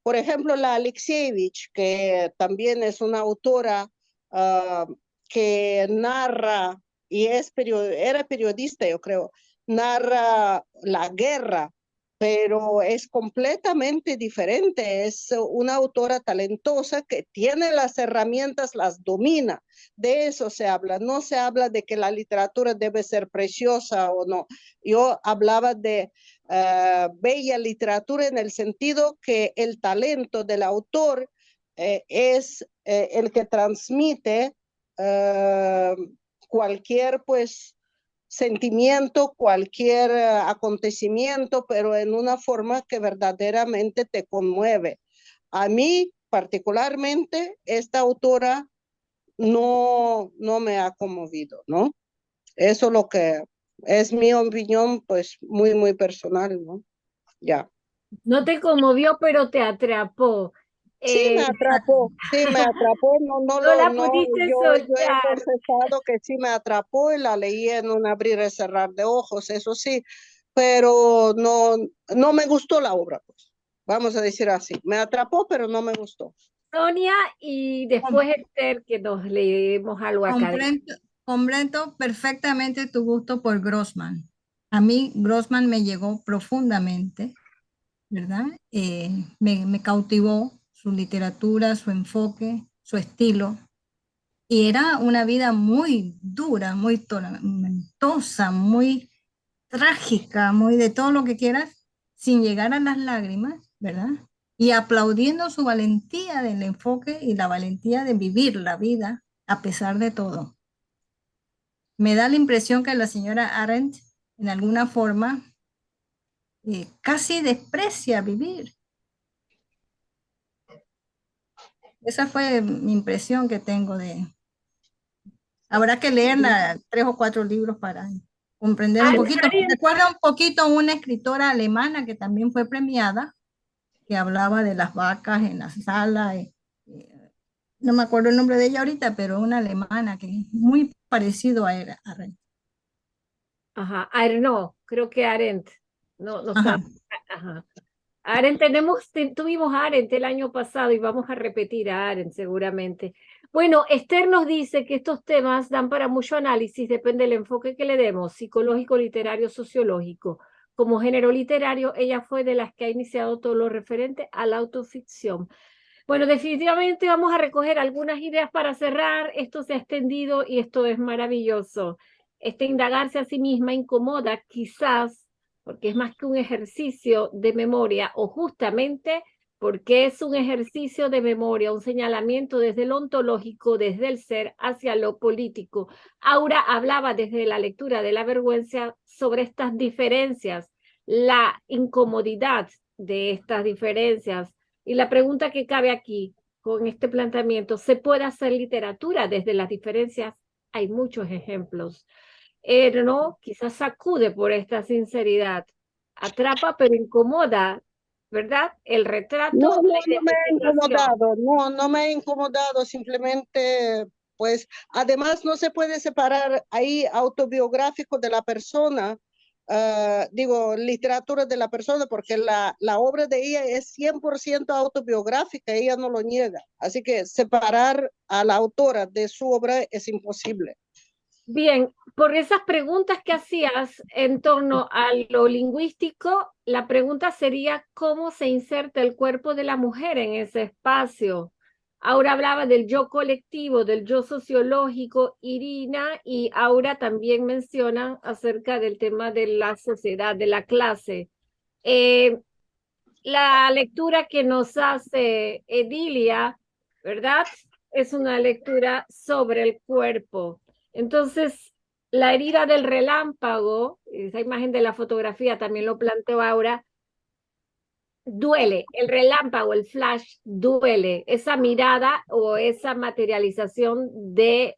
por ejemplo, la Alexievich, que también es una autora que narra, y era periodista, yo creo, narra la guerra, pero es completamente diferente. Es una autora talentosa que tiene las herramientas, las domina. De eso se habla. No se habla de que la literatura debe ser preciosa o no. Yo hablaba de bella literatura en el sentido que el talento del autor es el que transmite cualquier pues sentimiento, cualquier acontecimiento, pero en una forma que verdaderamente te conmueve. A mí particularmente esta autora no me ha conmovido, ¿no? Eso es lo que es mi opinión, pues muy, muy personal, ¿no? Ya. No te conmovió, pero te atrapó. Sí, me atrapó, no la pudiste yo he soltar. procesado que sí me atrapó y la leí en un abrir y cerrar de ojos, eso sí, pero no me gustó la obra, pues, vamos a decir así, me atrapó, pero no me gustó. Sonia y después Esther, que nos leemos algo acá. Completo perfectamente tu gusto por Grossman. A mí Grossman me llegó profundamente, ¿verdad? Me cautivó su literatura, su enfoque, su estilo. Y era una vida muy dura, muy tormentosa, muy trágica, muy de todo lo que quieras, sin llegar a las lágrimas, ¿verdad? Y aplaudiendo su valentía del enfoque y la valentía de vivir la vida a pesar de todo. Me da la impresión que la señora Arendt en alguna forma, casi desprecia vivir. Esa fue mi impresión que tengo de... Habrá que leer 3 o 4 libros para comprender un poquito. Me recuerda un poquito a una escritora alemana que también fue premiada, que hablaba de las vacas en la sala. No me acuerdo el nombre de ella ahorita, pero una alemana que es muy parecido a Arendt. Ajá, no, creo que Arendt. No, no Ajá. está. Ajá. Arendt, tuvimos a Arendt el año pasado y vamos a repetir a Arendt seguramente. Bueno, Esther nos dice que estos temas dan para mucho análisis, depende del enfoque que le demos, psicológico, literario, sociológico. Como género literario, ella fue de las que ha iniciado todo lo referente a la autoficción. Bueno, definitivamente vamos a recoger algunas ideas para cerrar. Esto se ha extendido y esto es maravilloso. Este indagarse a sí misma incomoda, quizás, porque es más que un ejercicio de memoria, o justamente porque es un ejercicio de memoria, un señalamiento desde lo ontológico, desde el ser hacia lo político. Aura hablaba desde la lectura de la vergüenza sobre estas diferencias, la incomodidad de estas diferencias. Y la pregunta que cabe aquí con este planteamiento, ¿se puede hacer literatura desde las diferencias? Hay muchos ejemplos. No, quizás sacude por esta sinceridad, atrapa pero incomoda, ¿verdad? El retrato. No me he incomodado, no me he incomodado, simplemente, pues, además no se puede separar ahí autobiográfico de la persona, digo, literatura de la persona, porque la obra de ella es 100% autobiográfica, ella no lo niega, así que separar a la autora de su obra es imposible. Bien, por esas preguntas que hacías en torno a lo lingüístico, la pregunta sería cómo se inserta el cuerpo de la mujer en ese espacio. Aura hablaba del yo colectivo, del yo sociológico, Irina y Aura también mencionan acerca del tema de la sociedad, de la clase. La lectura que nos hace Edilia, ¿verdad? Es una lectura sobre el cuerpo. Entonces, la herida del relámpago, esa imagen de la fotografía también lo planteó Aura, duele, el relámpago, el flash duele, esa mirada o esa materialización de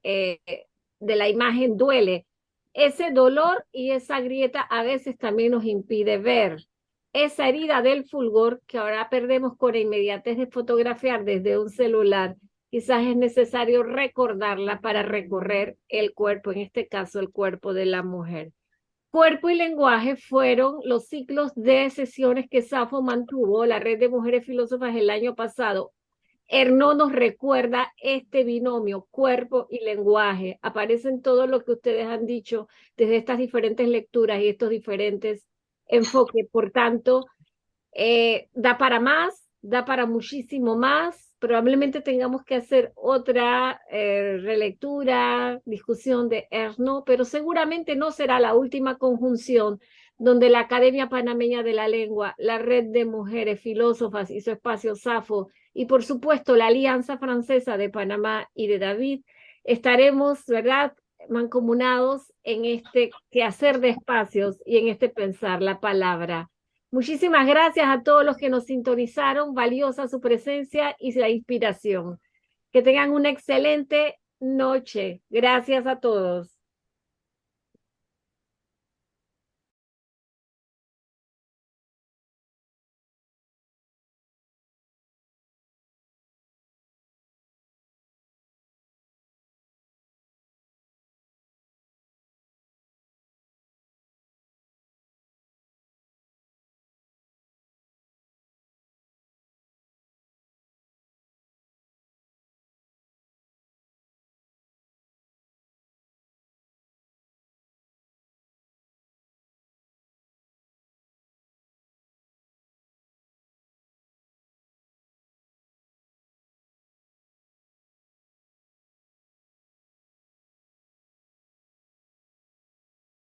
la imagen duele. Ese dolor y esa grieta a veces también nos impide ver. Esa herida del fulgor que ahora perdemos con la inmediatez de fotografiar desde un celular, quizás es necesario recordarla para recorrer el cuerpo, en este caso el cuerpo de la mujer. Cuerpo y lenguaje fueron los ciclos de sesiones que Safo mantuvo, la Red de Mujeres Filósofas, el año pasado. Erno nos recuerda este binomio, cuerpo y lenguaje. Aparece en todo lo que ustedes han dicho desde estas diferentes lecturas y estos diferentes enfoques. Por tanto, da para más, da para muchísimo más. Probablemente tengamos que hacer otra relectura, discusión de Erno, pero seguramente no será la última conjunción donde la Academia Panameña de la Lengua, la Red de Mujeres Filósofas y su espacio Safo, y por supuesto la Alianza Francesa de Panamá y de David, estaremos, ¿verdad?, mancomunados en este quehacer de espacios y en este pensar la palabra. Muchísimas gracias a todos los que nos sintonizaron, valiosa su presencia y la inspiración. Que tengan una excelente noche. Gracias a todos.